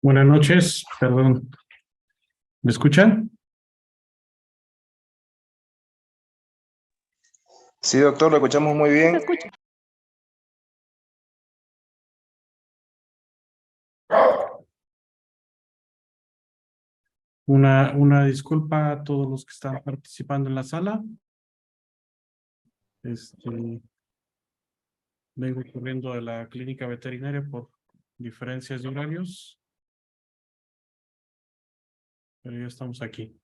Buenas noches, perdón. ¿Me escuchan? Sí, doctor, lo escuchamos muy bien. Se escucha. Una disculpa a todos los que están participando en la sala. Vengo corriendo de la clínica veterinaria por diferencias de horarios, pero ya estamos aquí.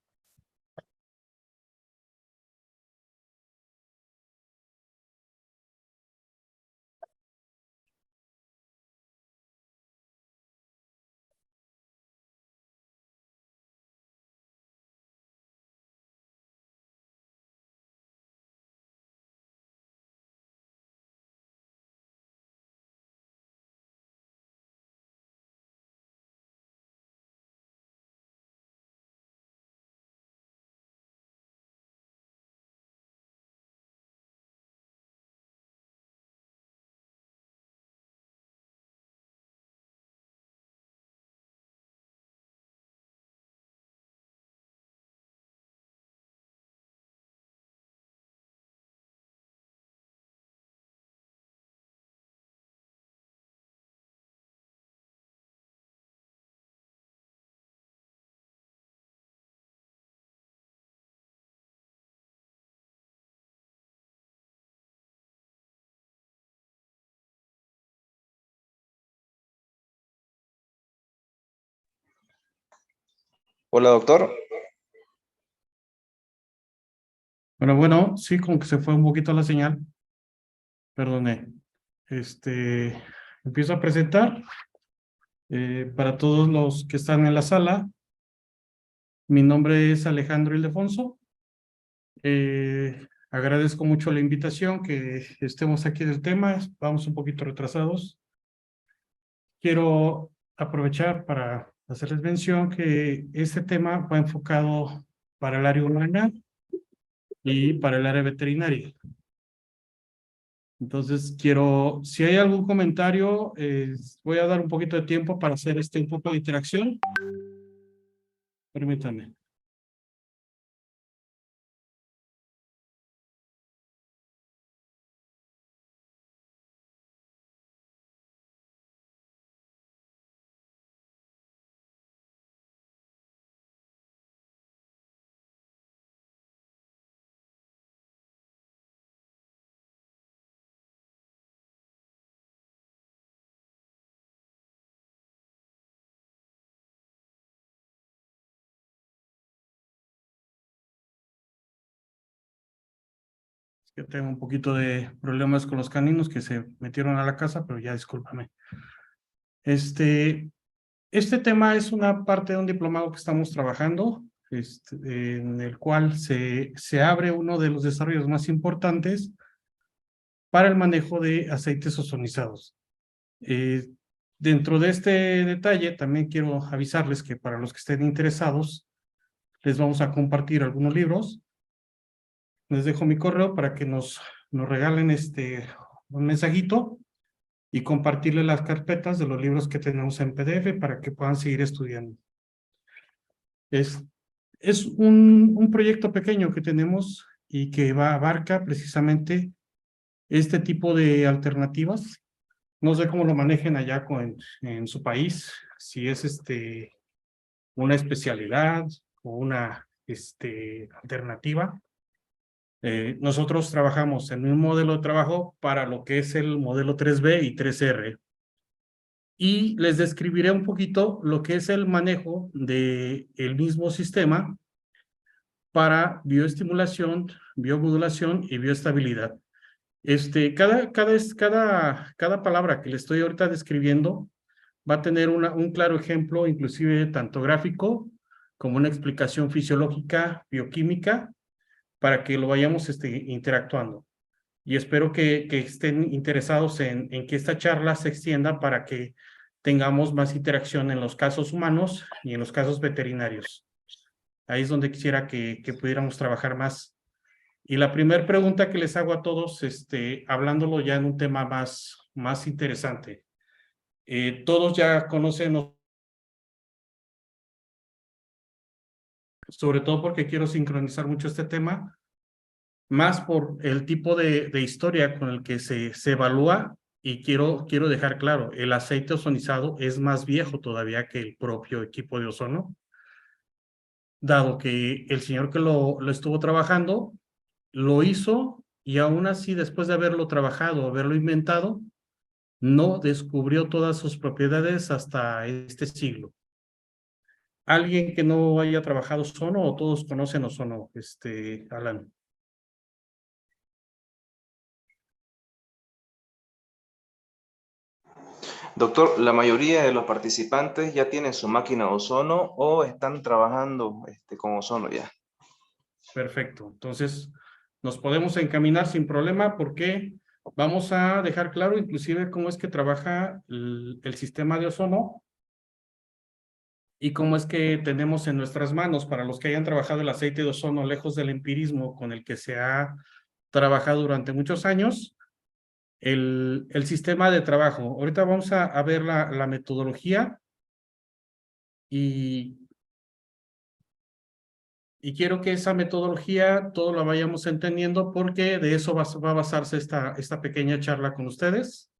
Hola, doctor. Bueno, sí, como que se fue un poquito la señal. Perdone. Empiezo a presentar para todos los que están en la sala. Mi nombre es Alejandro Ildefonso. Agradezco mucho la invitación, que estemos aquí del tema. Vamos un poquito retrasados. Quiero aprovechar para hacerles mención que este tema va enfocado para el área humana y para el área veterinaria. Entonces, si hay algún comentario, voy a dar un poquito de tiempo para hacer un poco de interacción. Permítanme. Es que tengo un poquito de problemas con los caninos que se metieron a la casa, pero ya discúlpame. Este tema es una parte de un diplomado que estamos trabajando, en el cual se abre uno de los desarrollos más importantes para el manejo de aceites ozonizados. Dentro de este detalle, también quiero avisarles que para los que estén interesados, les vamos a compartir algunos libros. Les dejo mi correo para que nos regalen un mensajito y compartirle las carpetas de los libros que tenemos en PDF para que puedan seguir estudiando. Es un proyecto pequeño que tenemos y que abarca precisamente este tipo de alternativas. No sé cómo lo manejen allá en su país, si es una especialidad o una alternativa. Nosotros trabajamos en un modelo de trabajo para lo que es el modelo 3B y 3R. Y les describiré un poquito lo que es el manejo del mismo sistema para bioestimulación, biomodulación y bioestabilidad. Cada palabra que le estoy ahorita describiendo va a tener un claro ejemplo, inclusive tanto gráfico como una explicación fisiológica, bioquímica, para que lo vayamos interactuando. Y espero que estén interesados en que esta charla se extienda para que tengamos más interacción en los casos humanos y en los casos veterinarios. Ahí es donde quisiera que pudiéramos trabajar más. Y la primera pregunta que les hago a todos, hablándolo ya en un tema más interesante. Todos ya conocen sobre todo porque quiero sincronizar mucho este tema, más por el tipo de historia con el que se evalúa, y quiero dejar claro, el aceite ozonizado es más viejo todavía que el propio equipo de ozono, dado que el señor que lo estuvo trabajando, lo hizo y aún así después de haberlo trabajado, haberlo inventado, no descubrió todas sus propiedades hasta este siglo. ¿Alguien que no haya trabajado ozono o todos conocen ozono, Alan? Doctor, la mayoría de los participantes ya tienen su máquina de ozono o están trabajando con ozono ya. Perfecto. Entonces, nos podemos encaminar sin problema porque vamos a dejar claro inclusive cómo es que trabaja el sistema de ozono y cómo es que tenemos en nuestras manos, para los que hayan trabajado el aceite de ozono lejos del empirismo con el que se ha trabajado durante muchos años, el sistema de trabajo. Ahorita vamos a ver la metodología y quiero que esa metodología todo la vayamos entendiendo porque de eso va a basarse esta pequeña charla con ustedes.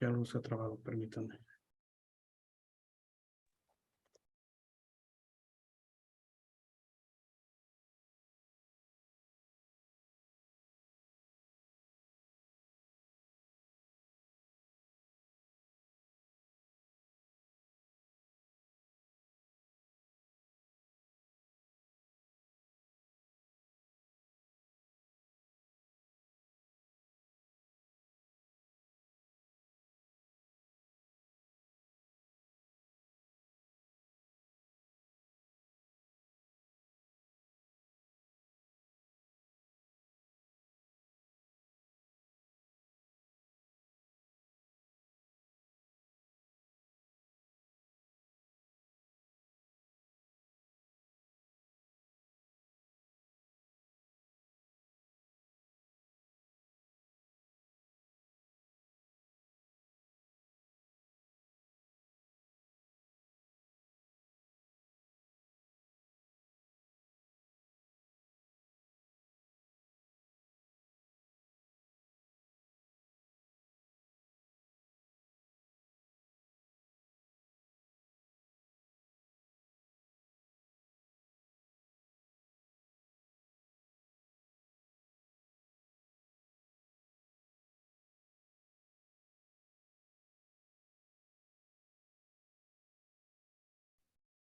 Ya no se ha trabado, permítanme.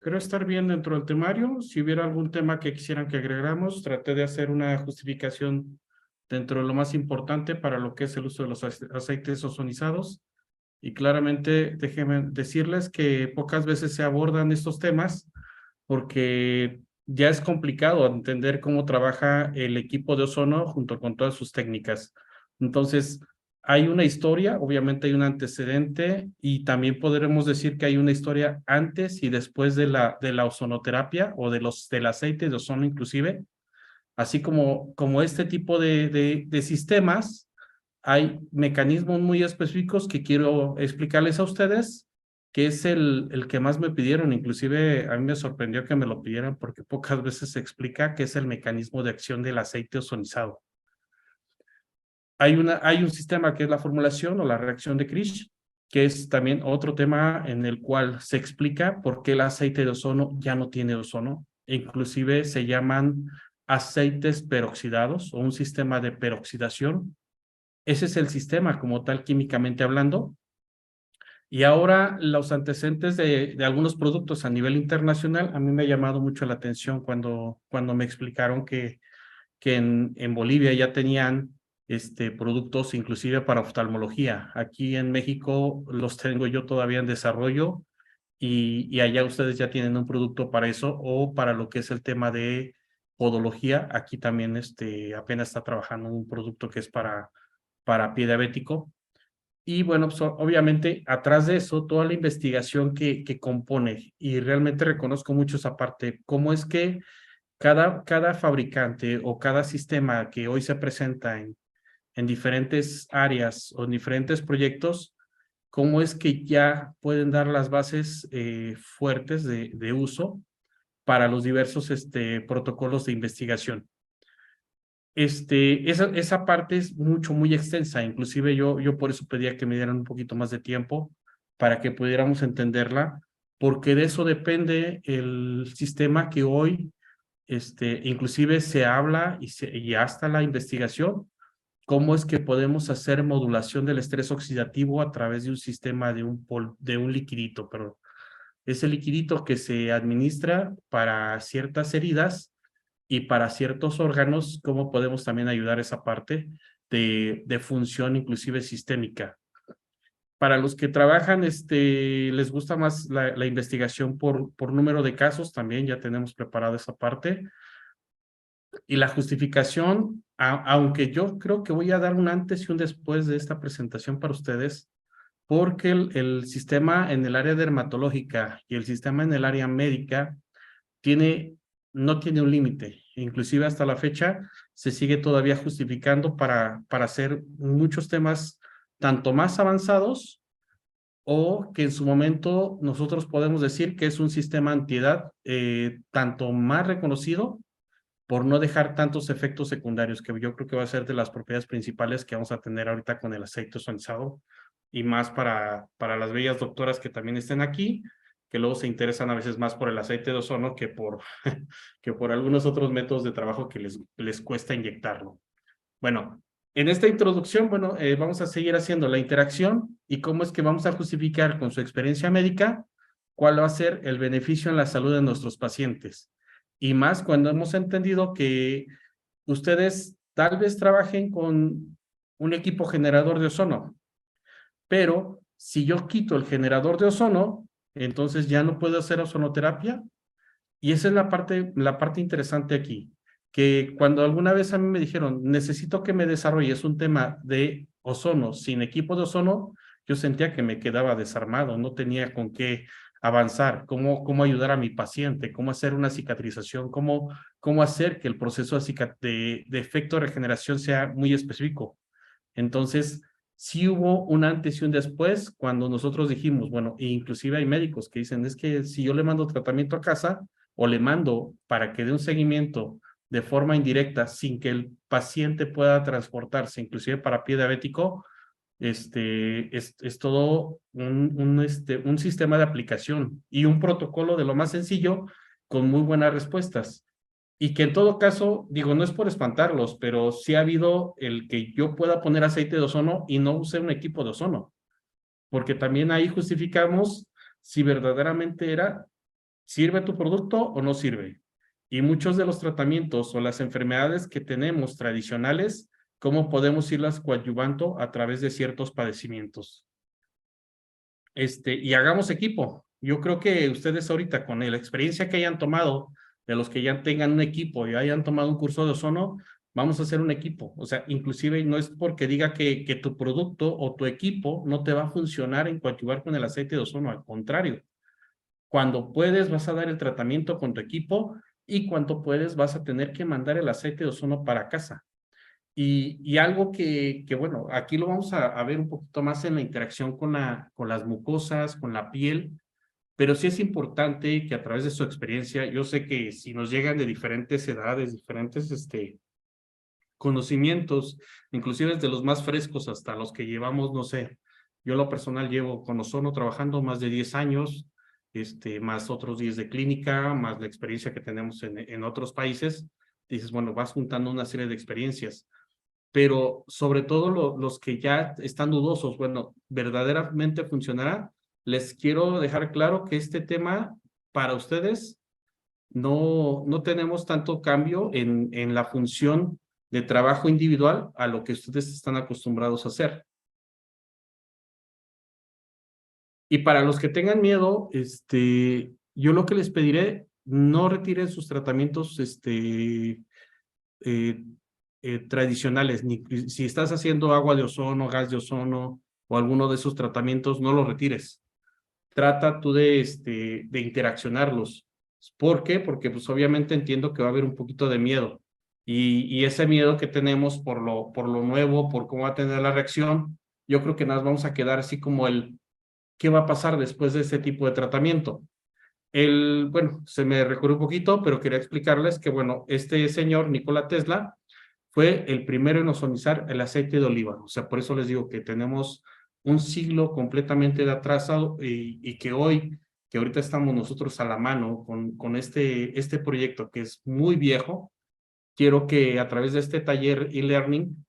Creo estar bien dentro del temario. Si hubiera algún tema que quisieran que agregáramos, traté de hacer una justificación dentro de lo más importante para lo que es el uso de los aceites ozonizados. Y claramente déjenme decirles que pocas veces se abordan estos temas porque ya es complicado entender cómo trabaja el equipo de ozono junto con todas sus técnicas. Entonces, hay una historia, obviamente hay un antecedente y también podremos decir que hay una historia antes y después de la ozonoterapia o del aceite de ozono inclusive, así como este tipo de sistemas. Hay mecanismos muy específicos que quiero explicarles a ustedes, que es el que más me pidieron. Inclusive a mí me sorprendió que me lo pidieran porque pocas veces se explica qué es el mecanismo de acción del aceite ozonizado. Hay un sistema que es la formulación o la reacción de Krish, que es también otro tema en el cual se explica por qué el aceite de ozono ya no tiene ozono. Inclusive se llaman aceites peroxidados o un sistema de peroxidación. Ese es el sistema como tal, químicamente hablando. Y ahora los antecedentes de algunos productos a nivel internacional, a mí me ha llamado mucho la atención cuando me explicaron que en Bolivia ya tenían productos inclusive para oftalmología. Aquí en México los tengo yo todavía en desarrollo y allá ustedes ya tienen un producto para eso o para lo que es el tema de podología. Aquí también apenas está trabajando un producto que es para pie diabético. Y bueno, pues, obviamente, atrás de eso, toda la investigación que compone, y realmente reconozco mucho esa parte, cómo es que cada fabricante o cada sistema que hoy se presenta en diferentes áreas o en diferentes proyectos, cómo es que ya pueden dar las bases fuertes de uso para los diversos protocolos de investigación. Esa parte es muy extensa, inclusive yo por eso pedía que me dieran un poquito más de tiempo para que pudiéramos entenderla, porque de eso depende el sistema que hoy, inclusive se habla y hasta la investigación, cómo es que podemos hacer modulación del estrés oxidativo a través de un sistema de un liquidito, perdón. Ese liquidito que se administra para ciertas heridas y para ciertos órganos, cómo podemos también ayudar esa parte de función inclusive sistémica. Para los que trabajan, les gusta más la investigación por número de casos, también ya tenemos preparada esa parte. Y la justificación, aunque yo creo que voy a dar un antes y un después de esta presentación para ustedes, porque el sistema en el área dermatológica y el sistema en el área médica no tiene un límite. Inclusive hasta la fecha se sigue todavía justificando para hacer muchos temas tanto más avanzados o que en su momento nosotros podemos decir que es un sistema antiedad tanto más reconocido por no dejar tantos efectos secundarios, que yo creo que va a ser de las propiedades principales que vamos a tener ahorita con el aceite ozonizado y más para las bellas doctoras que también estén aquí, que luego se interesan a veces más por el aceite de ozono que por algunos otros métodos de trabajo que les cuesta inyectarlo. Bueno, en esta introducción, bueno, vamos a seguir haciendo la interacción y cómo es que vamos a justificar con su experiencia médica cuál va a ser el beneficio en la salud de nuestros pacientes. Y más cuando hemos entendido que ustedes tal vez trabajen con un equipo generador de ozono, pero si yo quito el generador de ozono, entonces ya no puedo hacer ozonoterapia. Y esa es la parte interesante aquí, que cuando alguna vez a mí me dijeron, necesito que me desarrolles un tema de ozono sin equipo de ozono, yo sentía que me quedaba desarmado, no tenía con qué avanzar, cómo ayudar a mi paciente, cómo hacer una cicatrización, cómo hacer que el proceso de efecto de regeneración sea muy específico. Entonces, sí hubo un antes y un después cuando nosotros dijimos, bueno, e inclusive hay médicos que dicen, es que si yo le mando tratamiento a casa o le mando para que dé un seguimiento de forma indirecta sin que el paciente pueda transportarse, inclusive para pie diabético, es todo un sistema de aplicación y un protocolo de lo más sencillo con muy buenas respuestas. Y que en todo caso, digo, no es por espantarlos, pero sí ha habido el que yo pueda poner aceite de ozono y no use un equipo de ozono, porque también ahí justificamos si verdaderamente ¿sirve tu producto o no sirve? Y muchos de los tratamientos o las enfermedades que tenemos tradicionales, ¿cómo podemos irlas coadyuvando a través de ciertos padecimientos? Y hagamos equipo. Yo creo que ustedes ahorita con la experiencia que hayan tomado, de los que ya tengan un equipo y hayan tomado un curso de ozono, vamos a hacer un equipo. O sea, inclusive no es porque diga que tu producto o tu equipo no te va a funcionar en coadyuvar con el aceite de ozono, al contrario. Cuando puedes, vas a dar el tratamiento con tu equipo y cuando puedes, vas a tener que mandar el aceite de ozono para casa. Y algo bueno, aquí lo vamos a ver un poquito más en la interacción con las mucosas, con la piel, pero sí es importante que a través de su experiencia, yo sé que si nos llegan de diferentes edades, diferentes conocimientos, inclusive desde los más frescos hasta los que llevamos, no sé, yo lo personal llevo con ozono trabajando más de 10 años, más otros 10 de clínica, más la experiencia que tenemos en otros países, dices, bueno, vas juntando una serie de experiencias, pero sobre todo los que ya están dudosos, bueno, ¿verdaderamente funcionará? Les quiero dejar claro que este tema para ustedes no tenemos tanto cambio en la función de trabajo individual a lo que ustedes están acostumbrados a hacer. Y para los que tengan miedo, yo lo que les pediré, no retiren sus tratamientos tradicionales, ni si estás haciendo agua de ozono, gas de ozono o alguno de esos tratamientos, no los retires. Trata tú de interaccionarlos. ¿Por qué? Porque pues obviamente entiendo que va a haber un poquito de miedo. Y ese miedo que tenemos por lo nuevo, por cómo va a tener la reacción, yo creo que nos vamos a quedar así como ¿qué va a pasar después de este tipo de tratamiento? Bueno, se me recorrió un poquito, pero quería explicarles que, bueno, este señor, Nikola Tesla, fue el primero en ozonizar el aceite de oliva. O sea, por eso les digo que tenemos un siglo completamente de atrasado y que hoy, que ahorita estamos nosotros a la mano con este proyecto que es muy viejo, quiero que a través de este taller e-learning,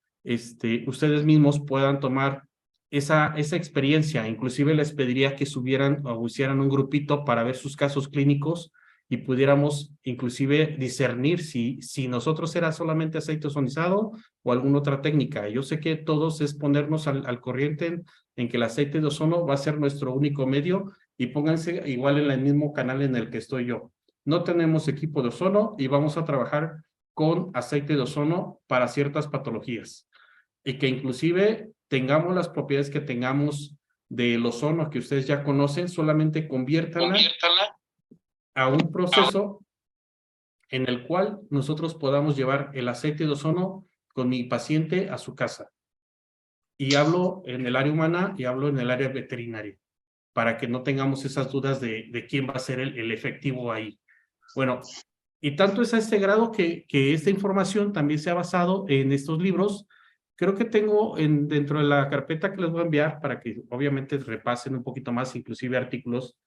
ustedes mismos puedan tomar esa experiencia. Inclusive les pediría que subieran o hicieran un grupito para ver sus casos clínicos y pudiéramos inclusive discernir si nosotros era solamente aceite ozonizado o alguna otra técnica. Yo sé que todos es ponernos al corriente en que el aceite de ozono va a ser nuestro único medio y pónganse igual en el mismo canal en el que estoy yo. No tenemos equipo de ozono y vamos a trabajar con aceite de ozono para ciertas patologías y que inclusive tengamos las propiedades que tengamos del ozono que ustedes ya conocen, solamente conviértanla a un proceso en el cual nosotros podamos llevar el aceite de ozono con mi paciente a su casa. Y hablo en el área humana y hablo en el área veterinaria, para que no tengamos esas dudas de quién va a ser el efectivo ahí. Bueno, y tanto es a este grado que esta información también se ha basado en estos libros. Creo que tengo dentro de la carpeta que les voy a enviar para que obviamente repasen un poquito más, inclusive artículos.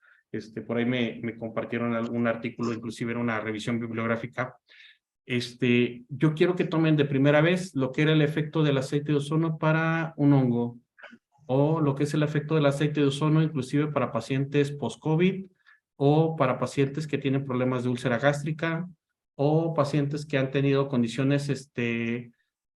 Por ahí me compartieron algún artículo, inclusive era una revisión bibliográfica. Yo quiero que tomen de primera vez lo que era el efecto del aceite de ozono para un hongo, o lo que es el efecto del aceite de ozono, inclusive para pacientes post-COVID, o para pacientes que tienen problemas de úlcera gástrica, o pacientes que han tenido condiciones de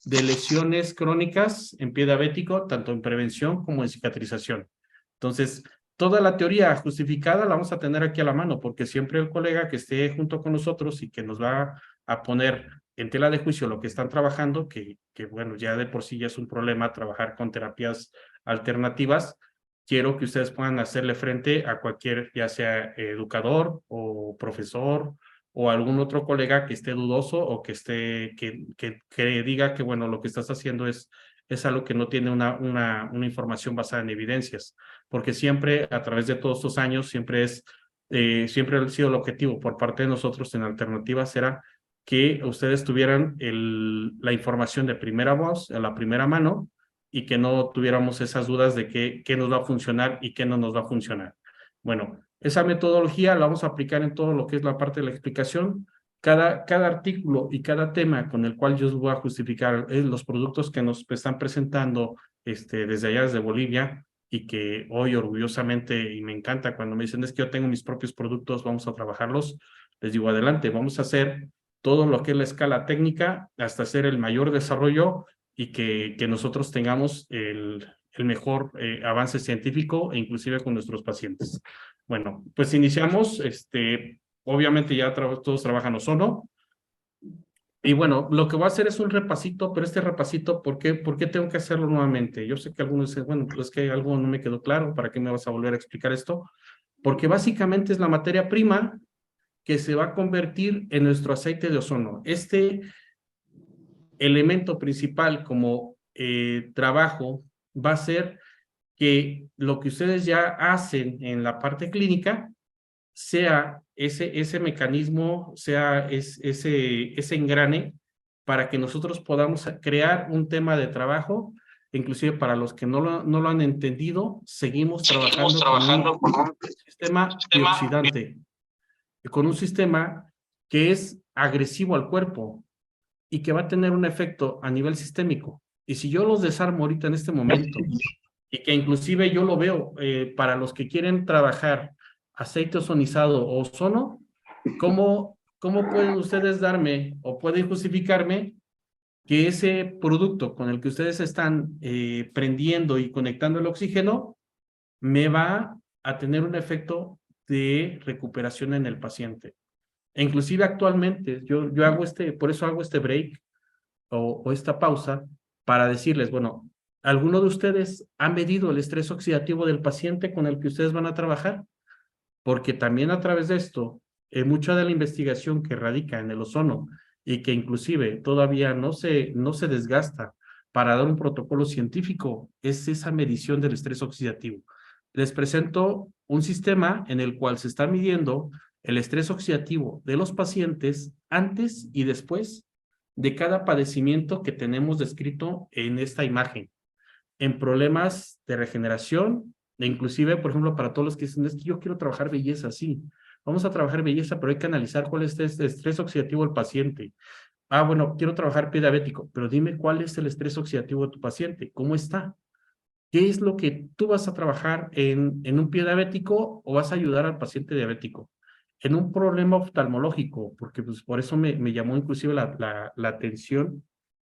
lesiones crónicas en pie diabético, tanto en prevención como en cicatrización. Entonces, toda la teoría justificada la vamos a tener aquí a la mano, porque siempre el colega que esté junto con nosotros y que nos va a poner en tela de juicio lo que están trabajando, que bueno, ya de por sí ya es un problema trabajar con terapias alternativas, quiero que ustedes puedan hacerle frente a cualquier, ya sea educador o profesor o algún otro colega que esté dudoso o que diga que, bueno, lo que estás haciendo es algo que no tiene una información basada en evidencias, porque siempre, a través de todos estos años, siempre ha sido el objetivo por parte de nosotros en Alternativas era que ustedes tuvieran la información de primera voz, a la primera mano, y que no tuviéramos esas dudas de qué nos va a funcionar y qué no nos va a funcionar. Bueno, esa metodología la vamos a aplicar en todo lo que es la parte de la explicación. Cada artículo y cada tema con el cual yo voy a justificar los productos que nos están presentando desde allá, desde Bolivia, y que hoy orgullosamente, y me encanta cuando me dicen, es que yo tengo mis propios productos, vamos a trabajarlos, les digo, adelante, vamos a hacer todo lo que es la escala técnica hasta hacer el mayor desarrollo y que nosotros tengamos el mejor avance científico e inclusive con nuestros pacientes. Bueno, pues iniciamos, obviamente ya todos trabajan ozono. Y bueno, lo que voy a hacer es un repasito, pero este repasito, ¿por qué tengo que hacerlo nuevamente? Yo sé que algunos dicen, bueno, pues es que algo no me quedó claro, ¿para qué me vas a volver a explicar esto? Porque básicamente es la materia prima que se va a convertir en nuestro aceite de ozono. Este elemento principal como trabajo va a ser que lo que ustedes ya hacen en la parte clínica sea ese mecanismo, sea ese engrane para que nosotros podamos crear un tema de trabajo, inclusive para los que no lo han entendido, seguimos trabajando con un sistema antioxidante, con un sistema que es agresivo al cuerpo y que va a tener un efecto a nivel sistémico. Y si yo los desarmo ahorita en este momento, y que inclusive yo lo veo para los que quieren trabajar aceite ozonizado o ozono, ¿cómo pueden ustedes darme o pueden justificarme que ese producto con el que ustedes están prendiendo y conectando el oxígeno me va a tener un efecto de recuperación en el paciente? E inclusive actualmente, yo hago por eso hago este break o esta pausa para decirles, bueno, ¿Alguno de ustedes ha medido el estrés oxidativo del paciente con el que ustedes van a trabajar? Porque también a través de esto, mucha de la investigación que radica en el ozono y que inclusive todavía no se desgasta para dar un protocolo científico, es esa medición del estrés oxidativo. Les presento un sistema en el cual se está midiendo el estrés oxidativo de los pacientes antes y después de cada padecimiento que tenemos descrito en esta imagen, en problemas de regeneración, e inclusive, por ejemplo, para todos los que dicen, es que yo quiero trabajar belleza, sí, vamos a trabajar belleza, pero hay que analizar cuál es el estrés oxidativo del paciente. Ah, bueno, quiero trabajar pie diabético, pero dime cuál es el estrés oxidativo de tu paciente, ¿cómo está? ¿Qué es lo que tú vas a trabajar en un pie diabético o vas a ayudar al paciente diabético? En un problema oftalmológico, porque pues por eso me llamó inclusive la atención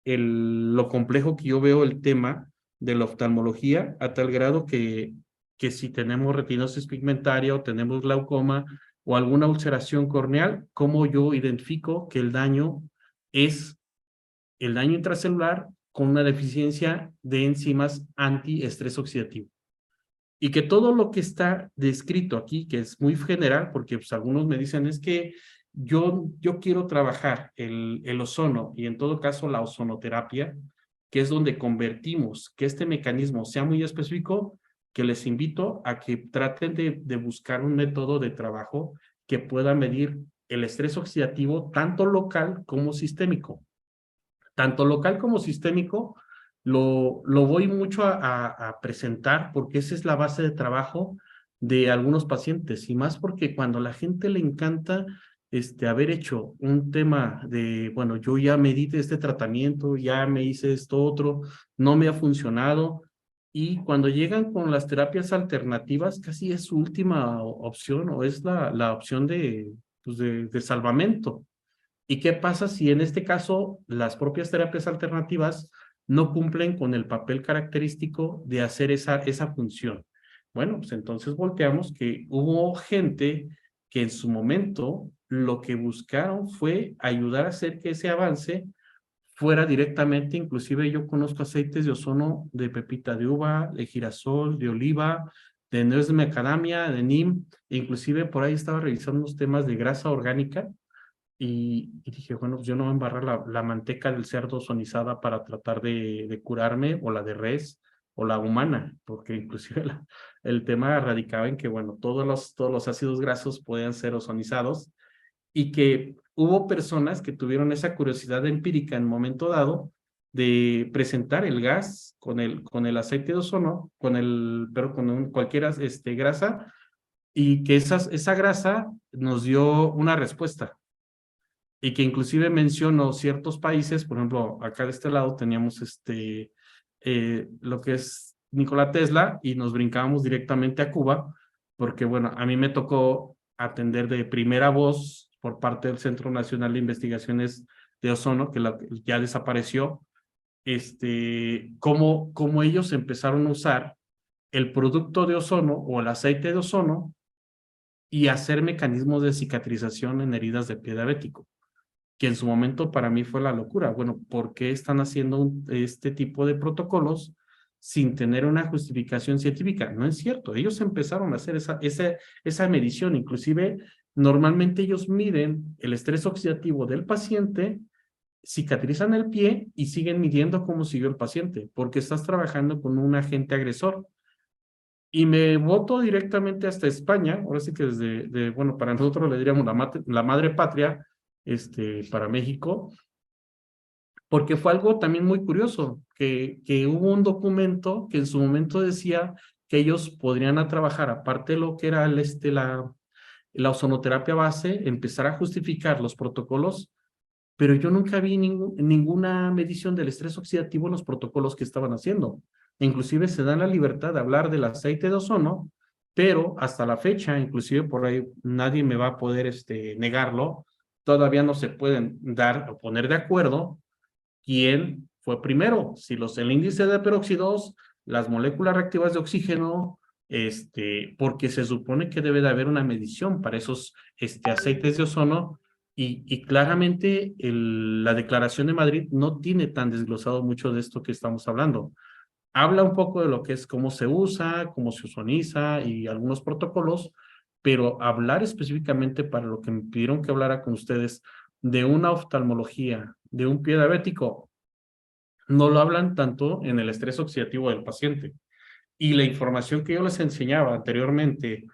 lo complejo que yo veo el tema de la oftalmología, a tal grado que si tenemos retinosis pigmentaria o tenemos glaucoma o alguna ulceración corneal, ¿cómo yo identifico que el daño es el daño intracelular con una deficiencia de enzimas antiestrés oxidativo? Y que todo lo que está descrito aquí, que es muy general, porque pues, algunos me dicen es que yo quiero trabajar el ozono y en todo caso la ozonoterapia, que es donde convertimos que este mecanismo sea muy específico, que les invito a que traten de buscar un método de trabajo que pueda medir el estrés oxidativo tanto local como sistémico. Tanto local como sistémico, lo voy mucho a presentar porque esa es la base de trabajo de algunos pacientes y más porque cuando a la gente le encanta haber hecho un tema de, bueno, yo ya me di este tratamiento, ya me hice esto otro, no me ha funcionado y cuando llegan con las terapias alternativas casi es su última opción o es la opción pues de salvamento. ¿Y qué pasa si en este caso las propias terapias alternativas no cumplen con el papel característico de hacer esa función? Bueno, pues entonces volteamos que hubo gente que en su momento lo que buscaron fue ayudar a hacer que ese avance fuera directamente, inclusive yo conozco aceites de ozono de pepita de uva, de girasol, de oliva, de nuez de macadamia, de neem, e inclusive por ahí estaba revisando unos temas de grasa orgánica y dije, bueno, pues yo no voy a embarrar la manteca del cerdo ozonizada para tratar de curarme, o la de res, o la humana, porque inclusive el tema radicaba en que, bueno, todos los ácidos grasos podían ser ozonizados y que hubo personas que tuvieron esa curiosidad empírica en un momento dado de presentar el gas con el aceite de ozono, pero cualquier grasa, y que esa grasa nos dio una respuesta y que inclusive mencionó ciertos países, por ejemplo, acá de este lado teníamos lo que es Nikola Tesla y nos brincábamos directamente a Cuba, porque bueno, a mí me tocó atender de primera voz por parte del Centro Nacional de Investigaciones de Ozono, que ya desapareció, cómo ellos empezaron a usar el producto de ozono o el aceite de ozono y hacer mecanismos de cicatrización en heridas de pie diabético, que en su momento para mí fue la locura. Bueno, ¿por qué están haciendo este tipo de protocolos sin tener una justificación científica? No es cierto, ellos empezaron a hacer esa medición, inclusive normalmente ellos miden el estrés oxidativo del paciente, cicatrizan el pie y siguen midiendo cómo siguió el paciente, porque estás trabajando con un agente agresor. Y me voto directamente hasta España, ahora sí que bueno, para nosotros le diríamos la madre patria, para México, porque fue algo también muy curioso, que hubo un documento que en su momento decía que ellos podrían a trabajar, aparte de lo que era la ozonoterapia base, empezar a justificar los protocolos, pero yo nunca vi ninguna medición del estrés oxidativo en los protocolos que estaban haciendo. Inclusive se dan la libertad de hablar del aceite de ozono, pero hasta la fecha, inclusive por ahí nadie me va a poder negarlo, todavía no se pueden dar o poner de acuerdo quién fue primero, si el índice de peróxidos, las moléculas reactivas de oxígeno, porque se supone que debe de haber una medición para esos aceites de ozono y claramente la Declaración de Madrid no tiene tan desglosado mucho de esto que estamos hablando. Habla un poco de lo que es cómo se usa, cómo se ozoniza y algunos protocolos, pero hablar específicamente para lo que me pidieron que hablara con ustedes de una oftalmología, de un pie diabético, no lo hablan tanto en el estrés oxidativo del paciente. Y la información que yo les enseñaba anteriormente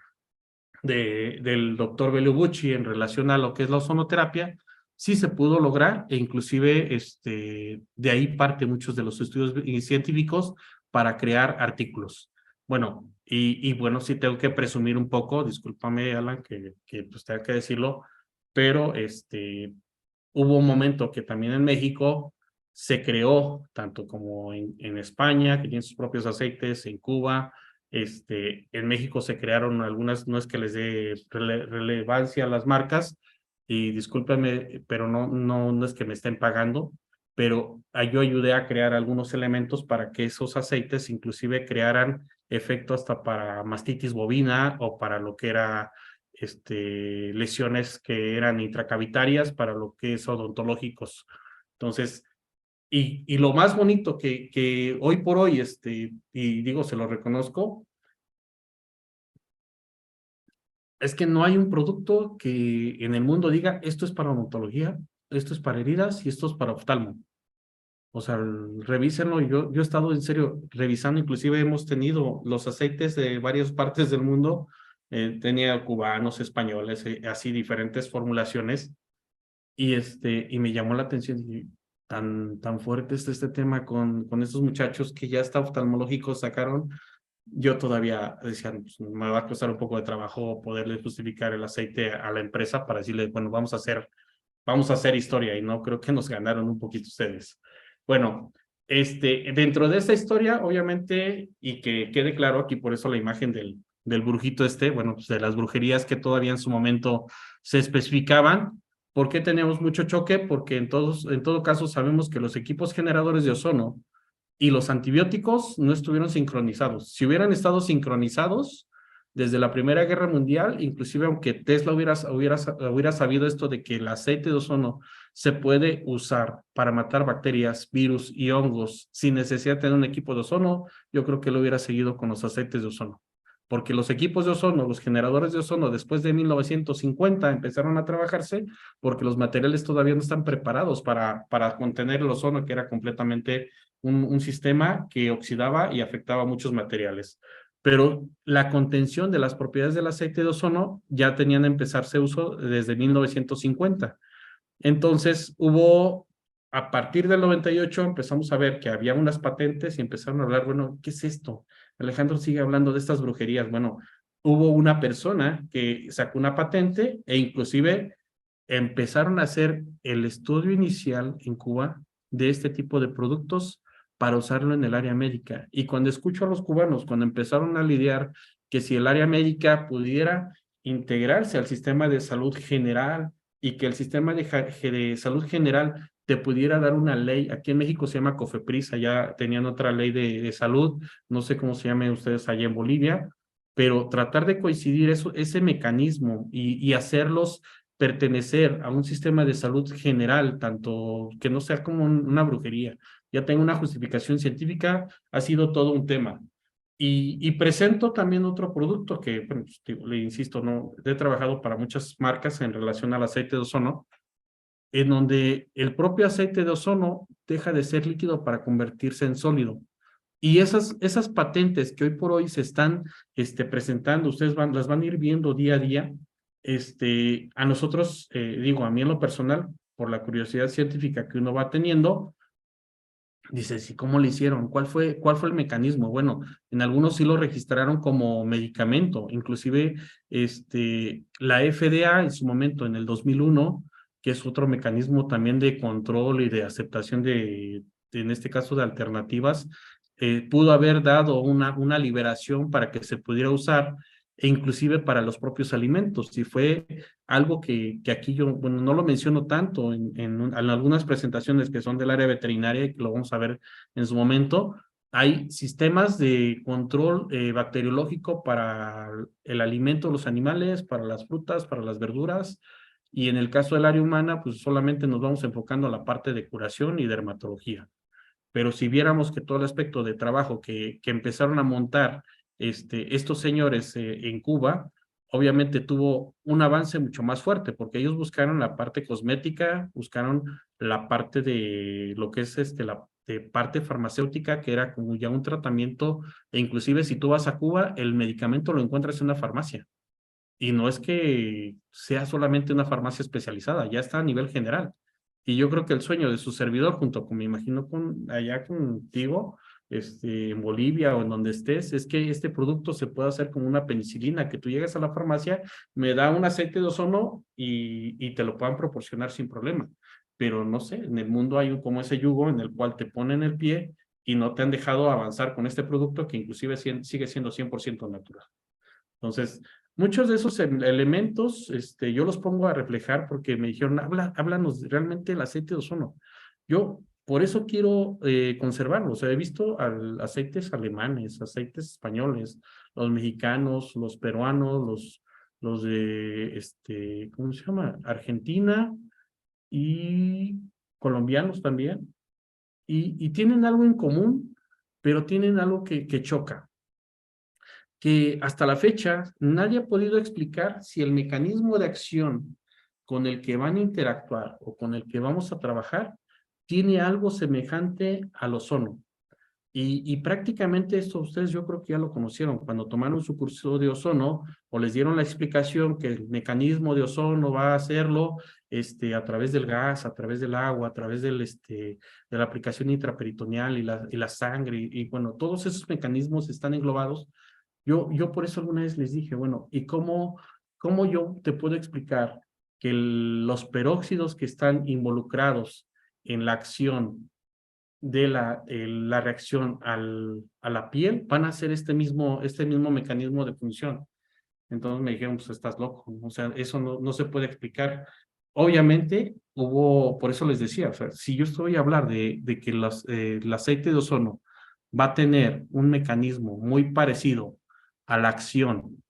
del doctor Bellubucci en relación a lo que es la ozonoterapia, sí se pudo lograr e inclusive de ahí parte muchos de los estudios científicos para crear artículos. Bueno, y bueno, sí tengo que presumir un poco, discúlpame Alan, que pues tenga que decirlo, pero hubo un momento que también en México se creó, tanto como en España, que tiene sus propios aceites, en Cuba, en México se crearon algunas, no es que les dé relevancia a las marcas, y discúlpenme, pero no es que me estén pagando, pero yo ayudé a crear algunos elementos para que esos aceites inclusive crearan efecto hasta para mastitis bovina o para lo que era lesiones que eran intracavitarias para lo que es odontológicos. Entonces, y lo más bonito que hoy por hoy, y digo, se lo reconozco, es que no hay un producto que en el mundo diga, esto es para odontología, esto es para heridas y esto es para oftalmo. O sea, revísenlo. Yo he estado en serio revisando, inclusive hemos tenido los aceites de varias partes del mundo, tenía cubanos, españoles, así diferentes formulaciones, y me llamó la atención, y tan fuerte está este tema con estos muchachos que ya hasta oftalmológicos sacaron. Yo todavía decía, pues, me va a costar un poco de trabajo poderle justificar el aceite a la empresa para decirle, bueno, vamos a hacer historia, y no creo que nos ganaron un poquito ustedes. Bueno, dentro de esta historia, obviamente, y que quede claro aquí, por eso la imagen del brujito bueno, pues de las brujerías que todavía en su momento se especificaban. ¿Por qué tenemos mucho choque? Porque en todo caso sabemos que los equipos generadores de ozono y los antibióticos no estuvieron sincronizados. Si hubieran estado sincronizados desde la Primera Guerra Mundial, inclusive aunque Tesla hubiera sabido esto de que el aceite de ozono se puede usar para matar bacterias, virus y hongos sin necesidad de tener un equipo de ozono, yo creo que lo hubiera seguido con los aceites de ozono. Porque los equipos de ozono, los generadores de ozono, después de 1950 empezaron a trabajarse porque los materiales todavía no están preparados para contener el ozono, que era completamente un sistema que oxidaba y afectaba muchos materiales. Pero la contención de las propiedades del aceite de ozono ya tenían que empezarse uso desde 1950. Entonces a partir del 98 empezamos a ver que había unas patentes y empezaron a hablar, bueno, ¿qué es esto? Alejandro sigue hablando de estas brujerías. Bueno, hubo una persona que sacó una patente e inclusive empezaron a hacer el estudio inicial en Cuba de este tipo de productos para usarlo en el área médica. Y cuando escucho a los cubanos, cuando empezaron a lidiar que si el área médica pudiera integrarse al sistema de salud general y que el sistema de salud general te pudiera dar una ley, aquí en México se llama COFEPRIS, allá tenían otra ley de salud, no sé cómo se llamen ustedes allá en Bolivia, pero tratar de coincidir ese mecanismo y hacerlos pertenecer a un sistema de salud general, tanto que no sea como una brujería, ya tenga una justificación científica, ha sido todo un tema. Y presento también otro producto que, bueno, pues, le insisto, no he trabajado para muchas marcas en relación al aceite de ozono, en donde el propio aceite de ozono deja de ser líquido para convertirse en sólido. Y esas patentes que hoy por hoy se están presentando, ustedes las van a ir viendo día a día. A nosotros, digo, a mí en lo personal, por la curiosidad científica que uno va teniendo, dices, ¿y cómo lo hicieron? ¿Cuál fue el mecanismo? Bueno, en algunos sí lo registraron como medicamento, inclusive la FDA en su momento, en el 2001, que es otro mecanismo también de control y de aceptación en este caso, de alternativas, pudo haber dado una liberación para que se pudiera usar, e inclusive para los propios alimentos. Y fue algo que aquí yo, bueno, no lo menciono tanto en algunas presentaciones que son del área veterinaria, y que lo vamos a ver en su momento. Hay sistemas de control bacteriológico para el alimento de los animales, para las frutas, para las verduras, y en el caso del área humana, pues solamente nos vamos enfocando a la parte de curación y dermatología. pero si viéramos que todo el aspecto de trabajo que empezaron a montar estos señores en Cuba, obviamente tuvo un avance mucho más fuerte, porque ellos buscaron la parte cosmética, buscaron la parte de lo que es la de parte farmacéutica, que era como ya un tratamiento, e inclusive si tú vas a Cuba, el medicamento lo encuentras en una farmacia. Y no es que sea solamente una farmacia especializada, ya está a nivel general. Y yo creo que el sueño de su servidor, junto con, me imagino, con allá contigo, en Bolivia o en donde estés, es que este producto se pueda hacer como una penicilina, que tú llegas a la farmacia, me da un aceite de ozono y te lo puedan proporcionar sin problema. Pero no sé, en el mundo hay como ese yugo en el cual te ponen el pie y no te han dejado avanzar con este producto que inclusive sigue siendo 100% natural. Entonces, muchos de esos elementos, yo los pongo a reflejar porque me dijeron, háblanos realmente del aceite de ozono. Yo, por eso quiero conservarlo. O sea, he visto aceites alemanes, aceites españoles, los mexicanos, los peruanos, los de, ¿cómo se llama? Argentina y colombianos también. Y tienen algo en común, pero tienen algo que choca, que hasta la fecha nadie ha podido explicar si el mecanismo de acción con el que van a interactuar o con el que vamos a trabajar tiene algo semejante al ozono. Y prácticamente esto ustedes yo creo que ya lo conocieron cuando tomaron su curso de ozono o les dieron la explicación que el mecanismo de ozono va a hacerlo a través del gas, a través del agua, a través de la aplicación intraperitoneal y la sangre y bueno, todos esos mecanismos están englobados. Yo por eso alguna vez les dije, bueno, ¿y cómo yo te puedo explicar que los peróxidos que están involucrados en la acción de la reacción a la piel van a hacer este mismo mecanismo de función? Entonces me dijeron, pues estás loco, ¿no? O sea, eso no se puede explicar. Obviamente por eso les decía, o sea, si yo estoy a hablar de que el aceite de ozono va a tener un mecanismo muy parecido a la acción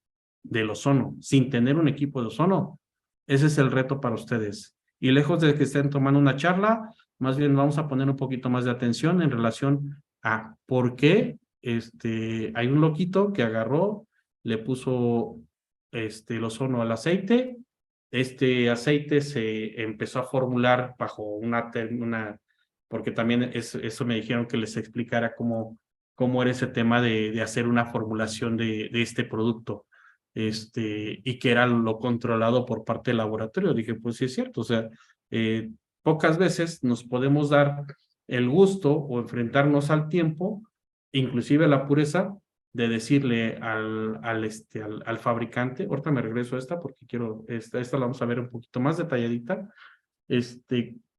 del ozono, sin tener un equipo de ozono, ese es el reto para ustedes. Y lejos de que estén tomando una charla, más bien vamos a poner un poquito más de atención en relación a por qué hay un loquito que agarró, le puso el ozono al aceite. Este aceite se empezó a formular bajo porque también eso me dijeron que les explicara cómo era ese tema de hacer una formulación de este producto, y que era lo controlado por parte del laboratorio. Dije, pues sí es cierto, o sea, pocas veces nos podemos dar el gusto o enfrentarnos al tiempo, inclusive a la pureza, de decirle al fabricante, ahorita me regreso a esta porque quiero, esta la vamos a ver un poquito más detalladita,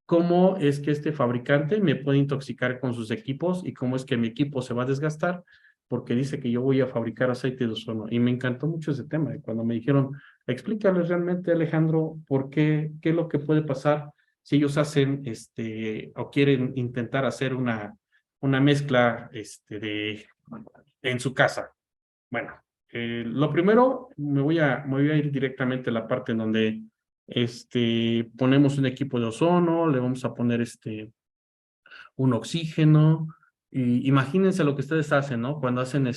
cómo es que este fabricante me puede intoxicar con sus equipos y cómo es que mi equipo se va a desgastar porque dice que yo voy a fabricar aceite de ozono. Y me encantó mucho ese tema. Y cuando me dijeron, explícales realmente, Alejandro, qué es lo que puede pasar si ellos hacen, o quieren intentar hacer una mezcla, en su casa. Bueno, lo primero, me voy a ir directamente a la parte en donde ponemos un equipo de ozono, le vamos a poner un oxígeno, y imagínense lo que ustedes hacen, ¿no? Cuando hacen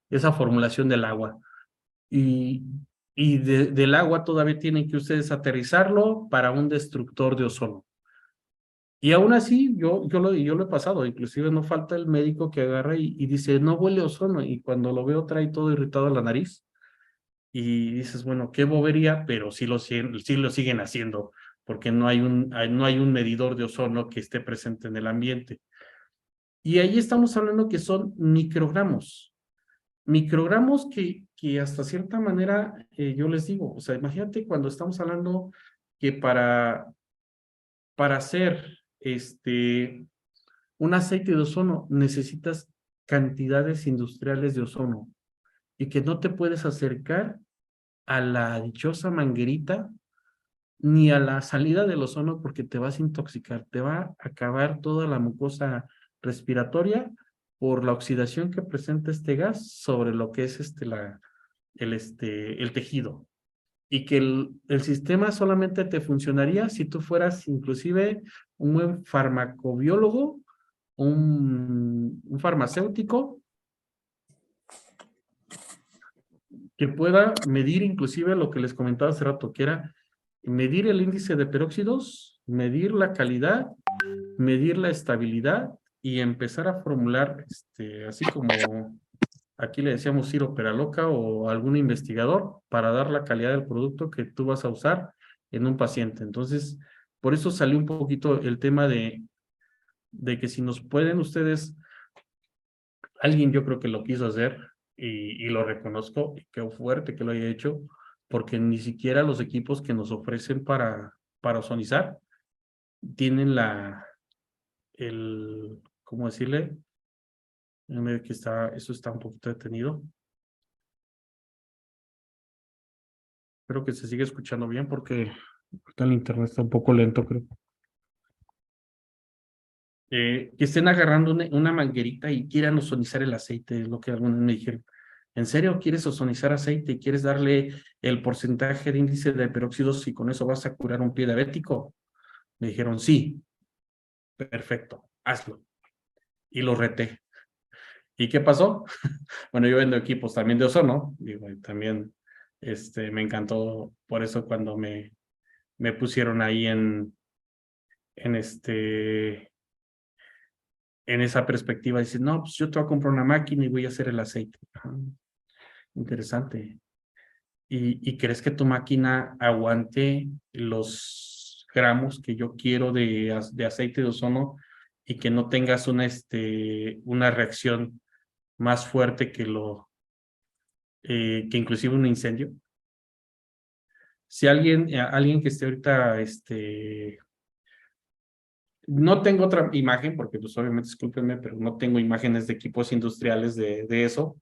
esa formulación del agua. Y, del agua todavía tienen que ustedes aterrizarlo para un destructor de ozono. Y aún así, yo lo he pasado, inclusive no falta el médico que agarra y dice, no huele ozono, y cuando lo veo trae todo irritado a la nariz, y dices, bueno, qué bobería, pero sí lo siguen haciendo, porque no hay un medidor de ozono que esté presente en el ambiente. Y ahí estamos hablando que son microgramos que hasta cierta manera, yo les digo, o sea, imagínate cuando estamos hablando que para hacer un aceite de ozono necesitas cantidades industriales de ozono y que no te puedes acercar a la dichosa manguerita ni a la salida del ozono porque te vas a intoxicar, te va a acabar toda la mucosa respiratoria por la oxidación que presenta este gas sobre lo que es el tejido. Y que el sistema solamente te funcionaría si tú fueras inclusive un buen farmacobiólogo un farmacéutico que pueda medir inclusive lo que les comentaba hace rato, que era medir el índice de peróxidos, medir la calidad, medir la estabilidad y empezar a formular, así como aquí le decíamos Ciro Peraloca o algún investigador, para dar la calidad del producto que tú vas a usar en un paciente. Entonces, por eso salió un poquito el tema de que si nos pueden ustedes, alguien yo creo que lo quiso hacer y lo reconozco, y qué fuerte que lo haya hecho, porque ni siquiera los equipos que nos ofrecen para ozonizar tienen ¿cómo decirle? Déjame ver que eso está un poquito detenido. Espero que se siga escuchando bien porque ahorita el internet está un poco lento, creo. Que estén agarrando una manguerita y quieran ozonizar el aceite, es lo que algunos me dijeron. ¿En serio quieres ozonizar aceite y quieres darle el porcentaje de índice de peróxidos y con eso vas a curar un pie diabético? Me dijeron, sí, perfecto, hazlo. Y lo reté. ¿Y qué pasó? Bueno, yo vendo equipos también de ozono, digo, y también me encantó por eso cuando me pusieron ahí en en esa perspectiva, dices, no, pues yo te voy a comprar una máquina y voy a hacer el aceite. Ah, interesante. ¿Y crees que tu máquina aguante los gramos que yo quiero de aceite de ozono y que no tengas una reacción más fuerte que inclusive un incendio? Si alguien que esté ahorita, no tengo otra imagen, porque pues obviamente, discúlpenme, pero no tengo imágenes de equipos industriales de eso,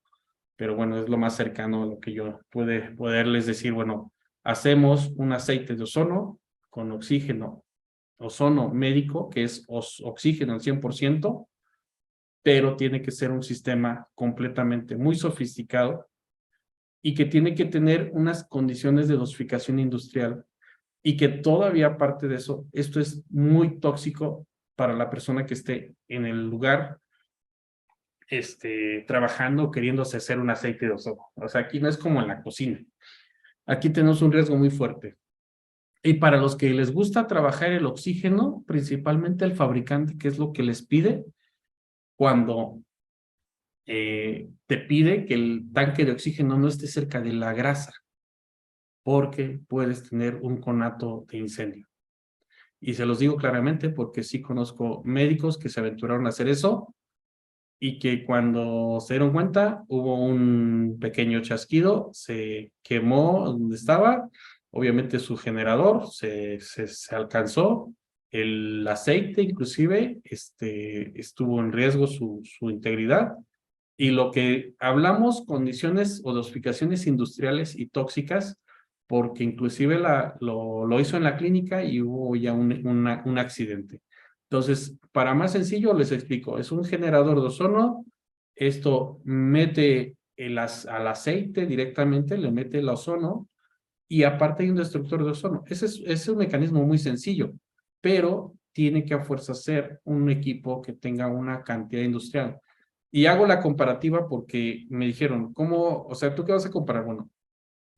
pero bueno, es lo más cercano a lo que yo poderles decir, bueno, hacemos un aceite de ozono con oxígeno, ozono médico, que es oxígeno al 100%, pero tiene que ser un sistema completamente muy sofisticado y que tiene que tener unas condiciones de dosificación industrial y que todavía aparte de eso, esto es muy tóxico para la persona que esté en el lugar trabajando, queriéndose hacer un aceite de ozono. O sea, aquí no es como en la cocina. Aquí tenemos un riesgo muy fuerte. Y para los que les gusta trabajar el oxígeno, principalmente el fabricante, que es lo que les pide, cuando te pide que el tanque de oxígeno no esté cerca de la grasa, porque puedes tener un conato de incendio. Y se los digo claramente porque sí conozco médicos que se aventuraron a hacer eso y que cuando se dieron cuenta hubo un pequeño chasquido, se quemó donde estaba, obviamente su generador se alcanzó, el aceite inclusive estuvo en riesgo su integridad. Y lo que hablamos, condiciones o dosificaciones industriales y tóxicas, porque inclusive lo hizo en la clínica y hubo ya un accidente. Entonces, para más sencillo, les explico. Es un generador de ozono. Esto mete al aceite directamente, le mete el ozono y aparte hay un destructor de ozono. Ese es un mecanismo muy sencillo, pero tiene que a fuerza ser un equipo que tenga una cantidad industrial. Y hago la comparativa porque me dijeron, ¿cómo? O sea, ¿tú qué vas a comparar? Bueno,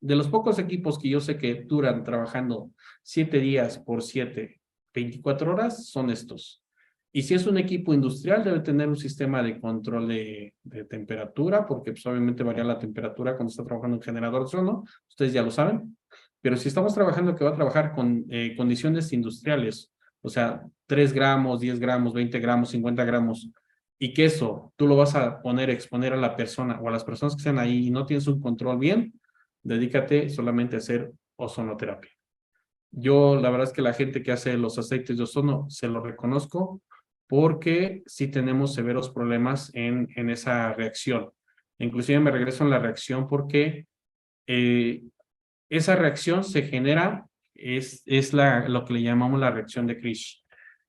de los pocos equipos que yo sé que duran trabajando 7 días por 7, 24 horas, son estos. Y si es un equipo industrial, debe tener un sistema de control de temperatura, porque pues, obviamente varía la temperatura cuando está trabajando un generador de ozono, ustedes ya lo saben. Pero si estamos trabajando que va a trabajar con condiciones industriales, o sea, 3 gramos, 10 gramos, 20 gramos, 50 gramos, y que eso tú lo vas a exponer a la persona o a las personas que estén ahí y no tienes un control bien, dedícate solamente a hacer ozonoterapia. Yo, la verdad es que la gente que hace los aceites de ozono, se lo reconozco porque sí tenemos severos problemas en esa reacción. Inclusive me regreso en la reacción porque esa reacción se genera, es lo que le llamamos la reacción de Krish.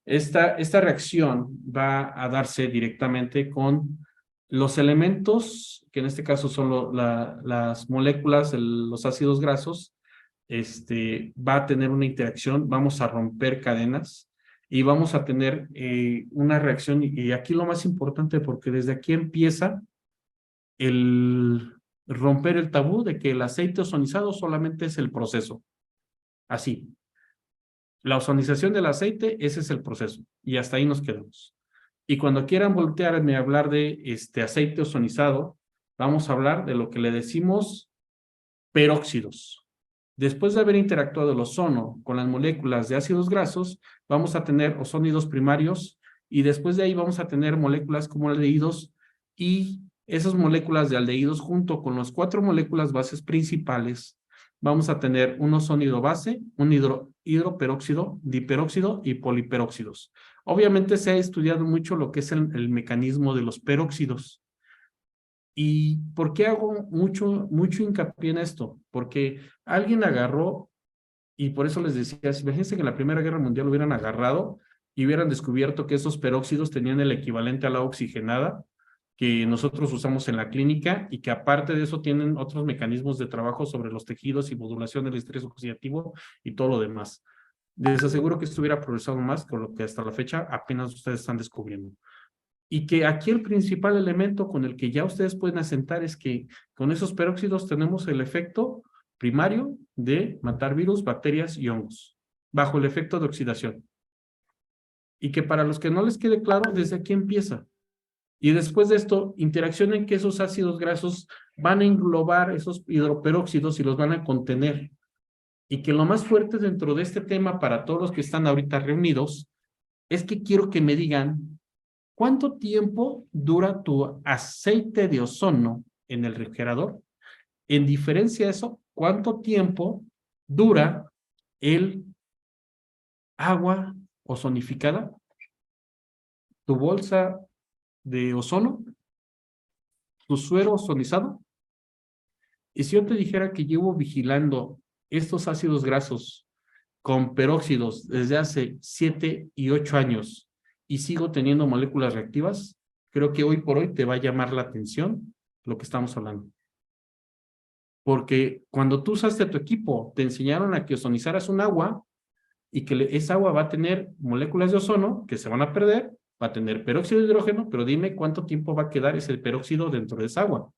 Esta reacción va a darse directamente con los elementos, que en este caso son las moléculas, los ácidos grasos, va a tener una interacción, vamos a romper cadenas y vamos a tener una reacción, y aquí lo más importante, porque desde aquí empieza el romper el tabú de que el aceite ozonizado solamente es el proceso. Así. La ozonización del aceite, ese es el proceso, y hasta ahí nos quedamos. Y cuando quieran voltearme a hablar de aceite ozonizado, vamos a hablar de lo que le decimos peróxidos. Después de haber interactuado el ozono con las moléculas de ácidos grasos, vamos a tener ozónidos primarios y después de ahí vamos a tener moléculas como aldehídos y esas moléculas de aldehídos junto con las 4 moléculas bases principales vamos a tener un ozónido base, un hidroperóxido, diperóxido y poliperóxidos. Obviamente se ha estudiado mucho lo que es el mecanismo de los peróxidos. ¿Y por qué hago mucho hincapié en esto? Porque alguien agarró, y por eso les decía, imagínense que en la Primera Guerra Mundial hubieran agarrado y hubieran descubierto que esos peróxidos tenían el equivalente a la oxigenada que nosotros usamos en la clínica y que aparte de eso tienen otros mecanismos de trabajo sobre los tejidos y modulación del estrés oxidativo y todo lo demás. Les aseguro que esto hubiera progresado más con lo que hasta la fecha apenas ustedes están descubriendo. Y que aquí el principal elemento con el que ya ustedes pueden asentar es que con esos peróxidos tenemos el efecto primario de matar virus, bacterias y hongos, bajo el efecto de oxidación. Y que para los que no les quede claro, desde aquí empieza. Y después de esto, interaccionen que esos ácidos grasos van a englobar esos hidroperóxidos y los van a contener. Y que lo más fuerte dentro de este tema para todos los que están ahorita reunidos es que quiero que me digan ¿cuánto tiempo dura tu aceite de ozono en el refrigerador? En diferencia a eso, ¿cuánto tiempo dura el agua ozonificada, tu bolsa de ozono, tu suero ozonizado? Y si yo te dijera que llevo vigilando estos ácidos grasos con peróxidos desde hace 7 y 8 años y sigo teniendo moléculas reactivas, creo que hoy por hoy te va a llamar la atención lo que estamos hablando. Porque cuando tú usaste tu equipo, te enseñaron a que ozonizaras un agua y que esa agua va a tener moléculas de ozono que se van a perder, va a tener peróxido de hidrógeno, pero dime cuánto tiempo va a quedar ese peróxido dentro de esa agua.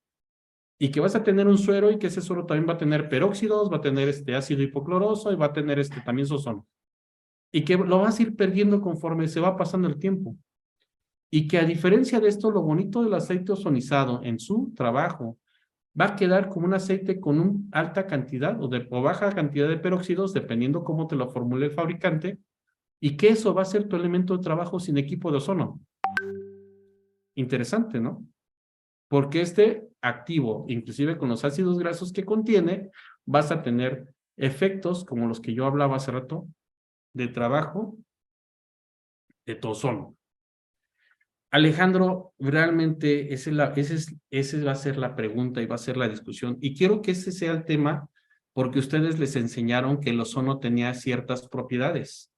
Y que vas a tener un suero y que ese suero también va a tener peróxidos, va a tener ácido hipocloroso y va a tener también su ozono. Y que lo vas a ir perdiendo conforme se va pasando el tiempo. Y que a diferencia de esto, lo bonito del aceite ozonizado en su trabajo va a quedar como un aceite con una alta cantidad o baja cantidad de peróxidos, dependiendo cómo te lo formule el fabricante, y que eso va a ser tu elemento de trabajo sin equipo de ozono. Interesante, ¿no? Porque activo, inclusive con los ácidos grasos que contiene, vas a tener efectos como los que yo hablaba hace rato, de trabajo de tu ozono. Alejandro, realmente esa va a ser la pregunta y va a ser la discusión. Y quiero que ese sea el tema porque ustedes les enseñaron que el ozono tenía ciertas propiedades.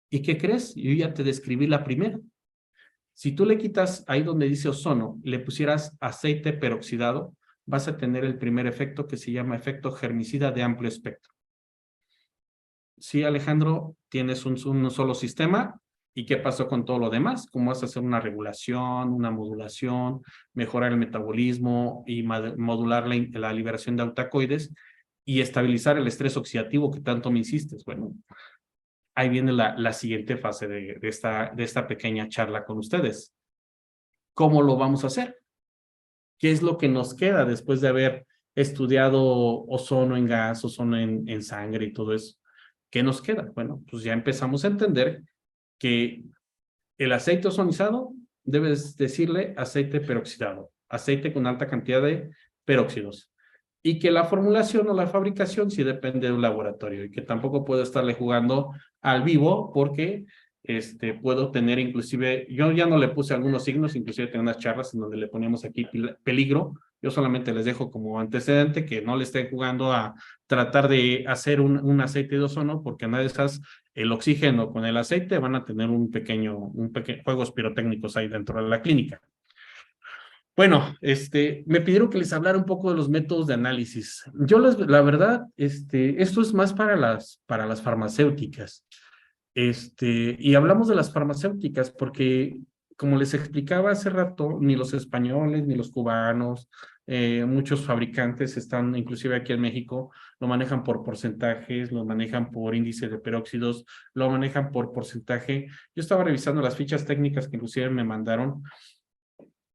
¿Y qué crees? Yo ya te describí la primera. Si tú le quitas ahí donde dice ozono, le pusieras aceite peroxidado, vas a tener el primer efecto que se llama efecto germicida de amplio espectro. Sí, Alejandro, tienes un solo sistema. ¿Y qué pasó con todo lo demás? ¿Cómo vas a hacer una regulación, una modulación, mejorar el metabolismo y modular la liberación de autacoides y estabilizar el estrés oxidativo que tanto me insistes? Bueno, ahí viene la siguiente fase de esta pequeña charla con ustedes. ¿Cómo lo vamos a hacer? ¿Qué es lo que nos queda después de haber estudiado ozono en gas, ozono en sangre y todo eso? ¿Qué nos queda? Bueno, pues ya empezamos a entender que el aceite ozonizado debes decirle aceite peroxidado, aceite con alta cantidad de peróxidos. Y que la formulación o la fabricación sí depende de un laboratorio y que tampoco puedo estarle jugando al vivo porque puedo tener inclusive, yo ya no le puse algunos signos, inclusive tengo unas charlas en donde le poníamos aquí peligro. Yo solamente les dejo como antecedente que no le estén jugando a tratar de hacer un aceite de ozono porque nada de esas, el oxígeno con el aceite van a tener un pequeño juegos pirotécnicos ahí dentro de la clínica. Bueno, me pidieron que les hablara un poco de los métodos de análisis. Yo la verdad, esto es más para las farmacéuticas. Y hablamos de las farmacéuticas porque, como les explicaba hace rato, ni los españoles, ni los cubanos, muchos fabricantes están, inclusive aquí en México, lo manejan por porcentajes, lo manejan por índice de peróxidos, lo manejan por porcentaje. Yo estaba revisando las fichas técnicas que inclusive me mandaron.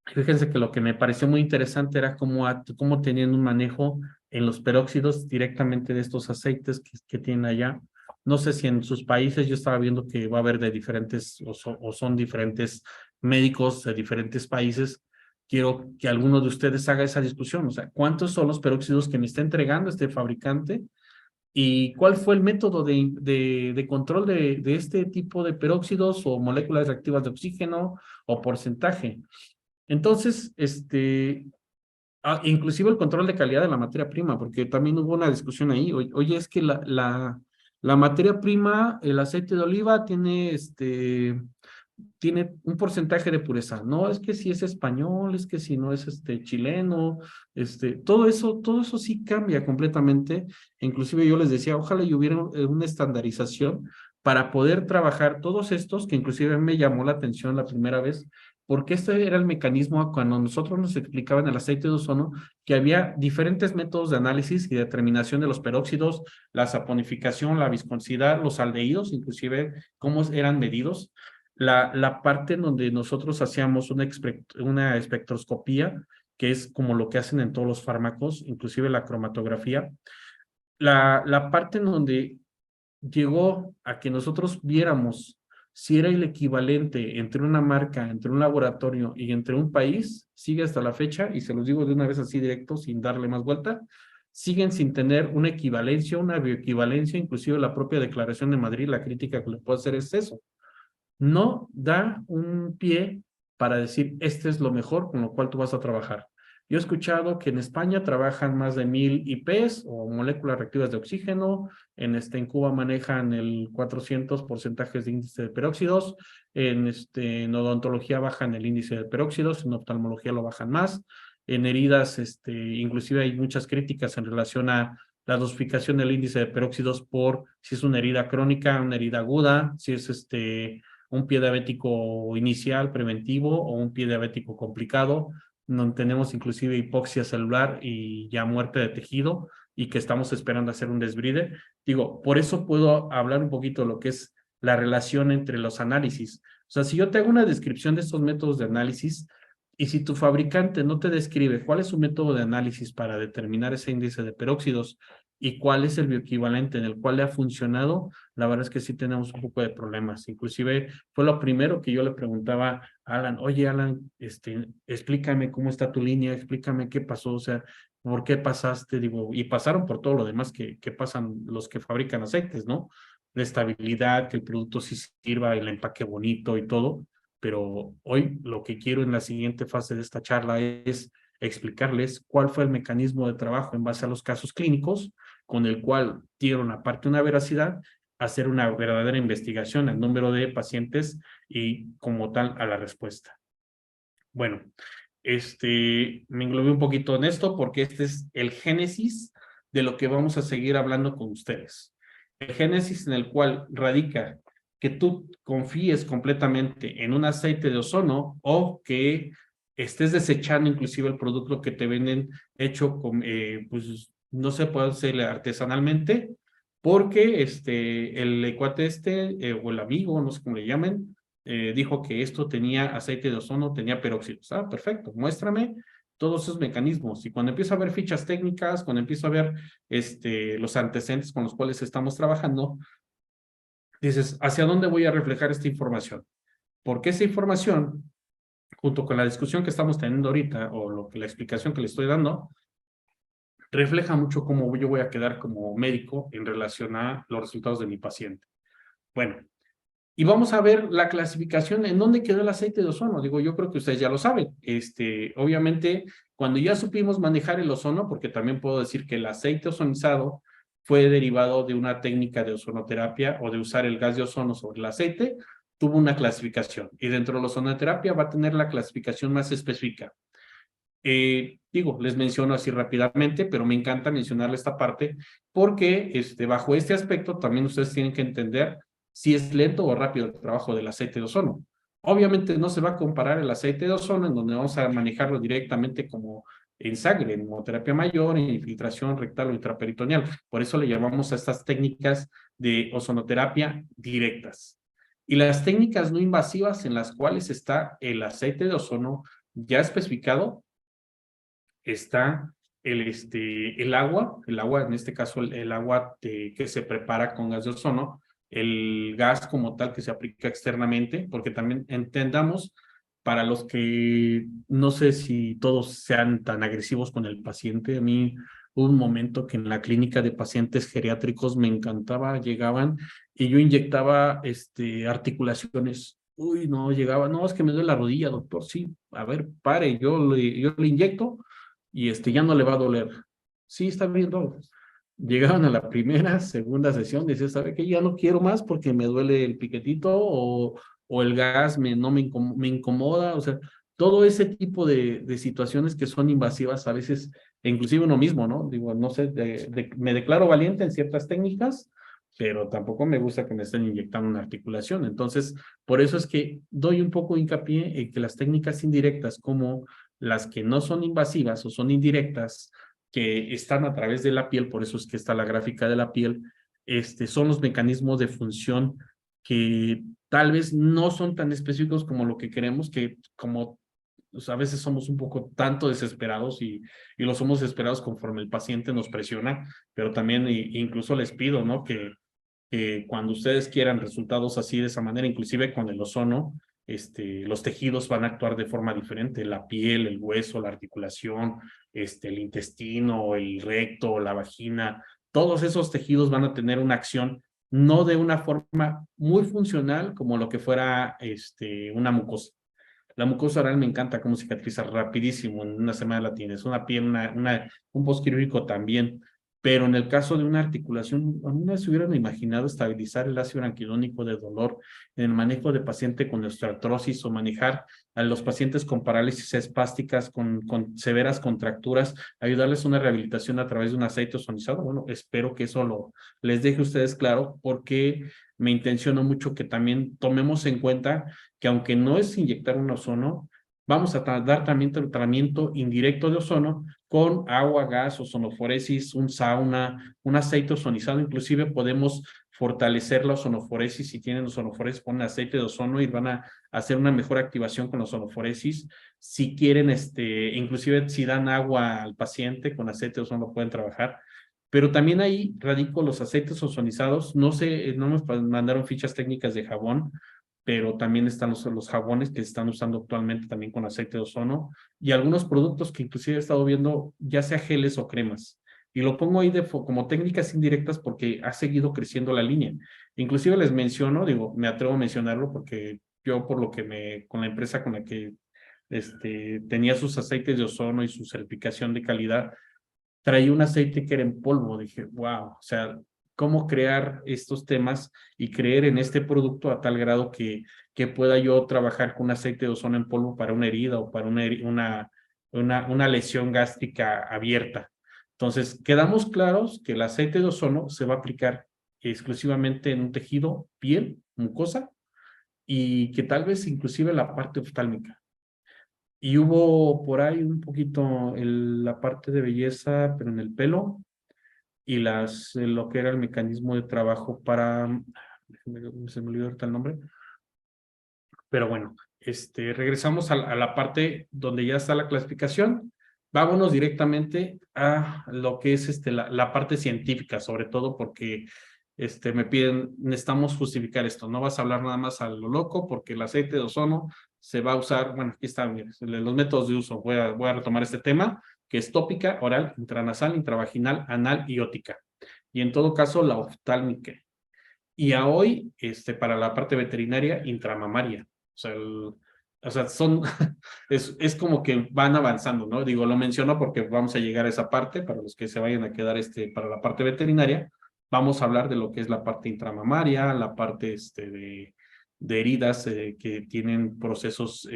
Fíjense que lo que me pareció muy interesante era cómo tenían un manejo en los peróxidos directamente de estos aceites que tienen allá. No sé si en sus países yo estaba viendo que va a haber de diferentes o son diferentes médicos de diferentes países. Quiero que alguno de ustedes haga esa discusión. O sea, ¿cuántos son los peróxidos que me está entregando este fabricante? ¿Y cuál fue el método de control de este tipo de peróxidos o moléculas reactivas de oxígeno o porcentaje? Entonces, inclusive el control de calidad de la materia prima, porque también hubo una discusión ahí. Oye, es que la materia prima, el aceite de oliva, tiene un porcentaje de pureza. No, es que si es español, es que si no es chileno, todo eso sí cambia completamente. Inclusive yo les decía, ojalá y hubiera una estandarización para poder trabajar todos estos, que inclusive me llamó la atención la primera vez, porque este era el mecanismo cuando nosotros nos explicaban el aceite de ozono, que había diferentes métodos de análisis y determinación de los peróxidos, la saponificación, la viscosidad, los aldehídos, inclusive cómo eran medidos. La parte en donde nosotros hacíamos una espectroscopía, que es como lo que hacen en todos los fármacos, inclusive la cromatografía. La parte en donde llegó a que nosotros viéramos si era el equivalente entre una marca, entre un laboratorio y entre un país, sigue hasta la fecha, y se los digo de una vez así directo, sin darle más vuelta, siguen sin tener una equivalencia, una bioequivalencia, inclusive la propia Declaración de Madrid, la crítica que le puedo hacer es eso. No da un pie para decir, este es lo mejor con lo cual tú vas a trabajar. Yo he escuchado que en España trabajan más de 1000 IPs o moléculas reactivas de oxígeno, en Cuba manejan el 400 porcentajes de índice de peróxidos, en odontología bajan el índice de peróxidos, en oftalmología lo bajan más, en heridas, inclusive hay muchas críticas en relación a la dosificación del índice de peróxidos por si es una herida crónica, una herida aguda, si es un pie diabético inicial, preventivo, o un pie diabético complicado. No, tenemos inclusive hipoxia celular y ya muerte de tejido, y que estamos esperando hacer un desbride. Digo, por eso puedo hablar un poquito de lo que es la relación entre los análisis. O sea, si yo te hago una descripción de estos métodos de análisis, y si tu fabricante no te describe cuál es su método de análisis para determinar ese índice de peróxidos y cuál es el bioequivalente en el cual le ha funcionado, la verdad es que sí tenemos un poco de problemas. Inclusive fue lo primero que yo le preguntaba a Alan: oye, Alan, explícame cómo está tu línea, explícame qué pasó, o sea, por qué pasaste, digo, y pasaron por todo lo demás que pasan los que fabrican aceites, ¿no? De estabilidad, que el producto sí sirva, el empaque bonito y todo, pero hoy lo que quiero en la siguiente fase de esta charla es explicarles cuál fue el mecanismo de trabajo en base a los casos clínicos, con el cual dieron aparte una veracidad, hacer una verdadera investigación al número de pacientes y como tal a la respuesta. Bueno, me englobé un poquito en esto porque este es el génesis de lo que vamos a seguir hablando con ustedes. El génesis en el cual radica que tú confíes completamente en un aceite de ozono, o que estés desechando inclusive el producto que te venden hecho con, pues no se puede hacer artesanalmente, porque el cuate o el amigo, no sé cómo le llamen, dijo que esto tenía aceite de ozono, tenía peróxidos. Ah, perfecto, muéstrame todos esos mecanismos. Y cuando empiezo a ver fichas técnicas, cuando empiezo a ver los antecedentes con los cuales estamos trabajando, dices, ¿hacia dónde voy a reflejar esta información? Porque esa información, junto con la discusión que estamos teniendo ahorita, o la explicación que le estoy dando, refleja mucho cómo yo voy a quedar como médico en relación a los resultados de mi paciente. Bueno, y vamos a ver la clasificación en dónde quedó el aceite de ozono. Digo, yo creo que ustedes ya lo saben. Obviamente, cuando ya supimos manejar el ozono, porque también puedo decir que el aceite ozonizado fue derivado de una técnica de ozonoterapia, o de usar el gas de ozono sobre el aceite, tuvo una clasificación. Y dentro de la ozonoterapia va a tener la clasificación más específica. Digo, les menciono así rápidamente, pero me encanta mencionarle esta parte porque bajo este aspecto también ustedes tienen que entender si es lento o rápido el trabajo del aceite de ozono. Obviamente no se va a comparar el aceite de ozono, en donde vamos a manejarlo directamente como en sangre, en hemoterapia mayor, en infiltración rectal o intraperitoneal. Por eso le llamamos a estas técnicas de ozonoterapia directas. Y las técnicas no invasivas en las cuales está el aceite de ozono ya especificado, está el agua en este caso el agua que se prepara con gas de ozono, el gas como tal que se aplica externamente, porque también entendamos, para los que no sé si todos sean tan agresivos con el paciente, a mí hubo un momento que en la clínica de pacientes geriátricos me encantaba, llegaban y yo inyectaba articulaciones. Uy, no, llegaba, no, es que me duele la rodilla, doctor, sí, a ver, pare, yo le inyecto y ya no le va a doler. Sí, está bien, doctor. Llegaban a la primera, segunda sesión, decía, ¿sabe qué? Ya no quiero más porque me duele el piquetito o el gas no me incomoda, o sea, todo ese tipo de situaciones que son invasivas a veces, e inclusive uno mismo, ¿no? Digo, no sé, me declaro valiente en ciertas técnicas, pero tampoco me gusta que me estén inyectando una articulación. Entonces, por eso es que doy un poco hincapié en que las técnicas indirectas, como las que no son invasivas o son indirectas, que están a través de la piel, por eso es que está la gráfica de la piel, son los mecanismos de función que tal vez no son tan específicos como lo que queremos, que como a veces somos un poco tanto desesperados y lo somos desesperados conforme el paciente nos presiona, pero también incluso les pido, ¿no? Que cuando ustedes quieran resultados así de esa manera, inclusive con el ozono, los tejidos van a actuar de forma diferente, la piel, el hueso, la articulación, el intestino, el recto, la vagina, todos esos tejidos van a tener una acción no de una forma muy funcional como lo que fuera una mucosa. La mucosa oral me encanta cómo cicatriza rapidísimo, en una semana la tienes, una piel, un postquirúrgico también, pero en el caso de una articulación, alguna vez se hubieran imaginado estabilizar el ácido araquidónico de dolor en el manejo de paciente con osteoartrosis o manejar a los pacientes con parálisis espásticas, con severas contracturas, ayudarles a una rehabilitación a través de un aceite ozonizado. Bueno, espero que eso les deje a ustedes claro, porque me intenciono mucho que también tomemos en cuenta que aunque no es inyectar un ozono, vamos a dar también tratamiento indirecto de ozono con agua, gas, ozonoforesis, un sauna, un aceite ozonizado. Inclusive podemos fortalecer la ozonoforesis. Si tienen ozonoforesis, ponen aceite de ozono y van a hacer una mejor activación con la ozonoforesis. Si quieren, inclusive si dan agua al paciente con aceite de ozono, pueden trabajar. Pero también ahí radico los aceites ozonizados. No sé, no nos mandaron fichas técnicas de jabón, pero también están los jabones que se están usando actualmente también con aceite de ozono y algunos productos que inclusive he estado viendo, ya sea geles o cremas. Y lo pongo ahí como técnicas indirectas porque ha seguido creciendo la línea. Inclusive les menciono, digo, me atrevo a mencionarlo porque yo por lo que con la empresa con la que tenía sus aceites de ozono y su certificación de calidad, traía un aceite que era en polvo. Dije, wow, o sea, cómo crear estos temas y creer en este producto a tal grado que pueda yo trabajar con un aceite de ozono en polvo para una herida o para una lesión gástrica abierta. Entonces, quedamos claros que el aceite de ozono se va a aplicar exclusivamente en un tejido, piel, mucosa, y que tal vez inclusive la parte oftálmica. Y hubo por ahí un poquito la parte de belleza, pero en el pelo, y lo que era el mecanismo de trabajo para, se me olvidó ahorita el nombre, pero bueno, regresamos a la parte donde ya está la clasificación. Vámonos directamente a lo que es la parte científica, sobre todo porque me piden, necesitamos justificar esto. No vas a hablar nada más a lo loco, porque el aceite de ozono se va a usar, bueno, aquí están los métodos de uso. Voy a retomar este tema, que es tópica, oral, intranasal, intravaginal, anal y ótica. Y en todo caso, la oftálmica. Y a hoy, para la parte veterinaria, intramamaria. O sea, es como que van avanzando, ¿no? Digo, lo menciono porque vamos a llegar a esa parte, para los que se vayan a quedar para la parte veterinaria, vamos a hablar de lo que es la parte intramamaria, la parte de heridas que tienen procesos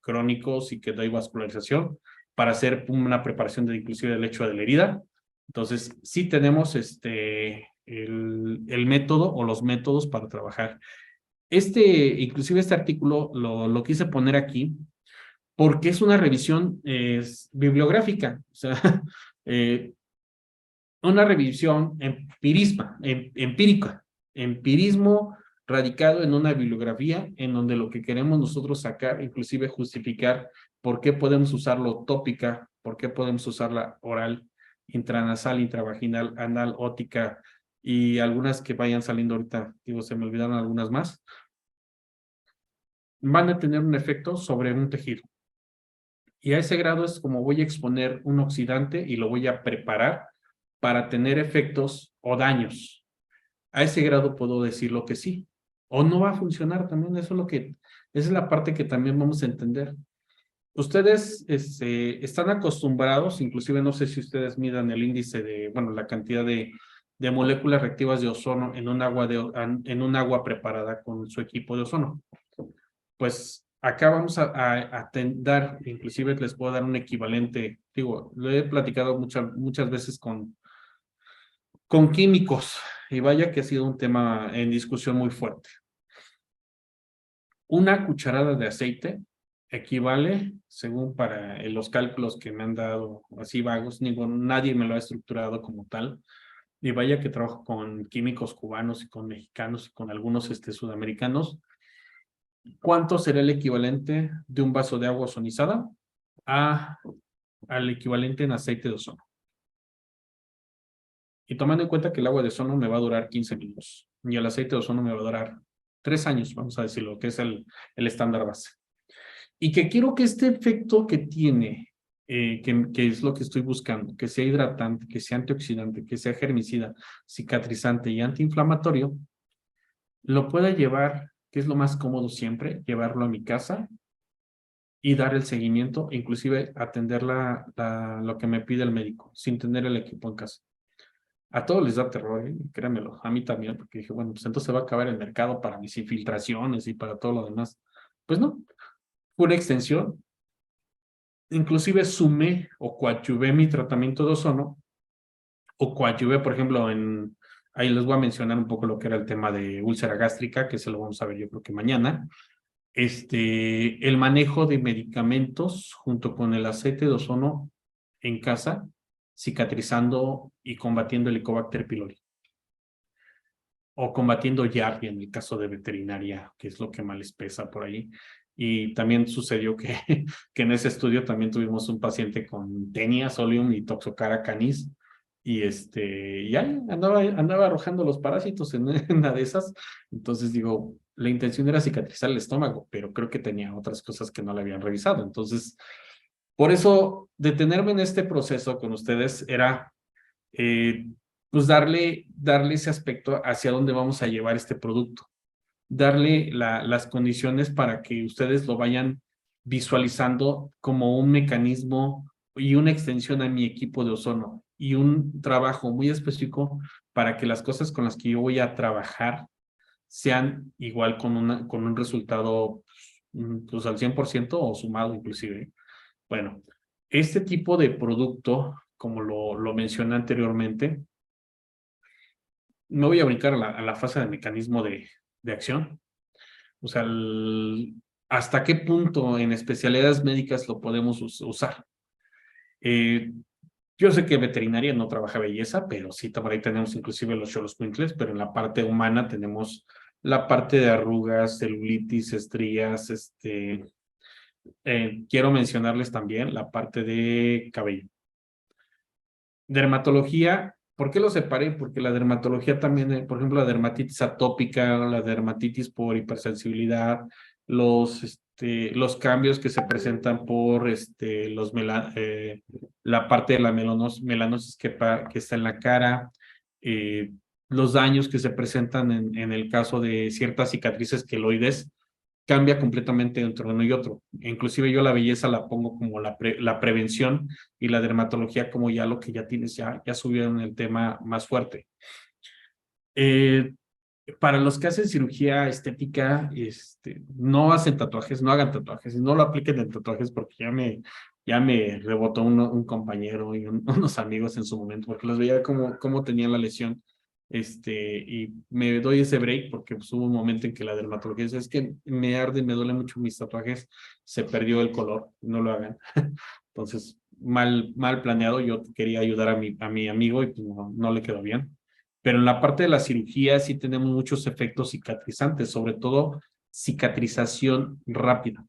crónicos y que no hay vascularización, para hacer una preparación inclusive del hecho de la herida. Entonces, sí tenemos el método o los métodos para trabajar. Inclusive este artículo lo quise poner aquí porque es una revisión bibliográfica, o sea, una revisión empirismo radicado en una bibliografía en donde lo que queremos nosotros sacar, inclusive justificar por qué podemos usarlo tópica, por qué podemos usarla oral, intranasal, intravaginal, anal, ótica y algunas que vayan saliendo ahorita, digo, se me olvidaron algunas más, van a tener un efecto sobre un tejido. Y a ese grado es como voy a exponer un oxidante y lo voy a preparar para tener efectos o daños. A ese grado puedo decirlo que sí. O no va a funcionar también. Eso es esa es la parte que también vamos a entender. Ustedes están acostumbrados, inclusive no sé si ustedes midan el índice bueno, la cantidad de moléculas reactivas de ozono en en un agua preparada con su equipo de ozono. Pues acá vamos a dar, inclusive les puedo dar un equivalente, digo, lo he platicado muchas veces con químicos y vaya que ha sido un tema en discusión muy fuerte. Una cucharada de aceite equivale, según para los cálculos que me han dado así vagos, nadie me lo ha estructurado como tal, y vaya que trabajo con químicos cubanos y con mexicanos y con algunos sudamericanos. ¿Cuánto será el equivalente de un vaso de agua ozonizada al equivalente en aceite de ozono? Y tomando en cuenta que el agua de ozono me va a durar 15 minutos y el aceite de ozono me va a durar 3 años, vamos a decirlo, que es el estándar base. Y que quiero que este efecto que tiene, que es lo que estoy buscando, que sea hidratante, que sea antioxidante, que sea germicida, cicatrizante y antiinflamatorio, lo pueda llevar, que es lo más cómodo siempre, llevarlo a mi casa y dar el seguimiento, inclusive atender lo que me pide el médico, sin tener el equipo en casa. A todos les da terror, créanmelo, a mí también, porque dije, bueno, pues entonces se va a acabar el mercado para mis infiltraciones y para todo lo demás. Pues no, fue una extensión. Inclusive sumé o coadyuvé mi tratamiento de ozono, o coadyuvé, por ejemplo, ahí les voy a mencionar un poco lo que era el tema de úlcera gástrica, que se lo vamos a ver yo creo que mañana. El manejo de medicamentos junto con el aceite de ozono en casa, cicatrizando y combatiendo el Helicobacter pylori. O combatiendo Yardia en el caso de veterinaria, que es lo que más les pesa por ahí. Y también sucedió que en ese estudio también tuvimos un paciente con Taenia solium y Toxocara canis, y ahí andaba arrojando los parásitos en una de esas. Entonces digo, la intención era cicatrizar el estómago, pero creo que tenía otras cosas que no le habían revisado. Entonces, por eso, detenerme en este proceso con ustedes era pues darle ese aspecto hacia dónde vamos a llevar este producto, darle las condiciones para que ustedes lo vayan visualizando como un mecanismo y una extensión a mi equipo de ozono y un trabajo muy específico para que las cosas con las que yo voy a trabajar sean igual con un resultado pues al 100% o sumado inclusive. Bueno, este tipo de producto, como lo mencioné anteriormente, me voy a brincar a la fase de mecanismo de acción. O sea, hasta qué punto en especialidades médicas lo podemos usar. Yo sé que veterinaria no trabaja belleza, pero sí, por ahí tenemos inclusive los xoloscuincles, pero en la parte humana tenemos la parte de arrugas, celulitis, estrías, quiero mencionarles también la parte de cabello. Dermatología, ¿por qué lo separé? Porque la dermatología también, por ejemplo, la dermatitis atópica, la dermatitis por hipersensibilidad, los cambios que se presentan por la parte de la melanosis que está en la cara, los daños que se presentan en el caso de ciertas cicatrices queloides, cambia completamente entre uno y otro. Inclusive yo la belleza la pongo como la prevención y la dermatología como ya lo que ya tienes, ya subieron el tema más fuerte. Para los que hacen cirugía estética, no hacen tatuajes, no hagan tatuajes, y no lo apliquen en tatuajes porque ya me rebotó un compañero y unos amigos en su momento porque los veía cómo tenían la lesión. y me doy ese break porque pues, hubo un momento en que la dermatología dice, es que me arde, me duele mucho mis tatuajes, se perdió el color, no lo hagan. Entonces, mal planeado, yo quería ayudar a mi amigo y pues, no le quedó bien. Pero en la parte de la cirugía sí tenemos muchos efectos cicatrizantes, sobre todo cicatrización rápida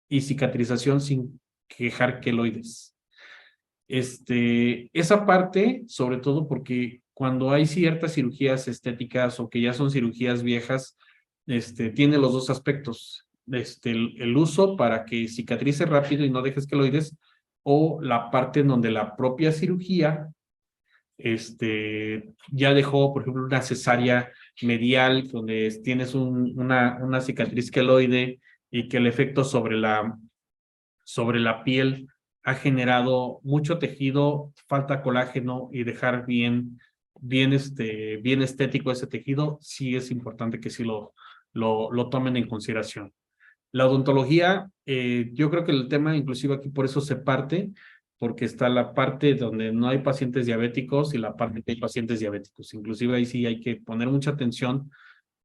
y cicatrización sin quejar queloides. Esa parte, sobre todo porque cuando hay ciertas cirugías estéticas o que ya son cirugías viejas, tiene los dos aspectos. El uso para que cicatrice rápido y no dejes queloides, o la parte en donde la propia cirugía ya dejó, por ejemplo, una cesárea medial, donde tienes una cicatriz queloide y que el efecto sobre la piel ha generado mucho tejido, falta colágeno y dejar bien estético ese tejido, sí es importante que sí lo tomen en consideración. La odontología, yo creo que el tema inclusive aquí por eso se parte, porque está la parte donde no hay pacientes diabéticos y la parte que hay pacientes diabéticos. Inclusive ahí sí hay que poner mucha atención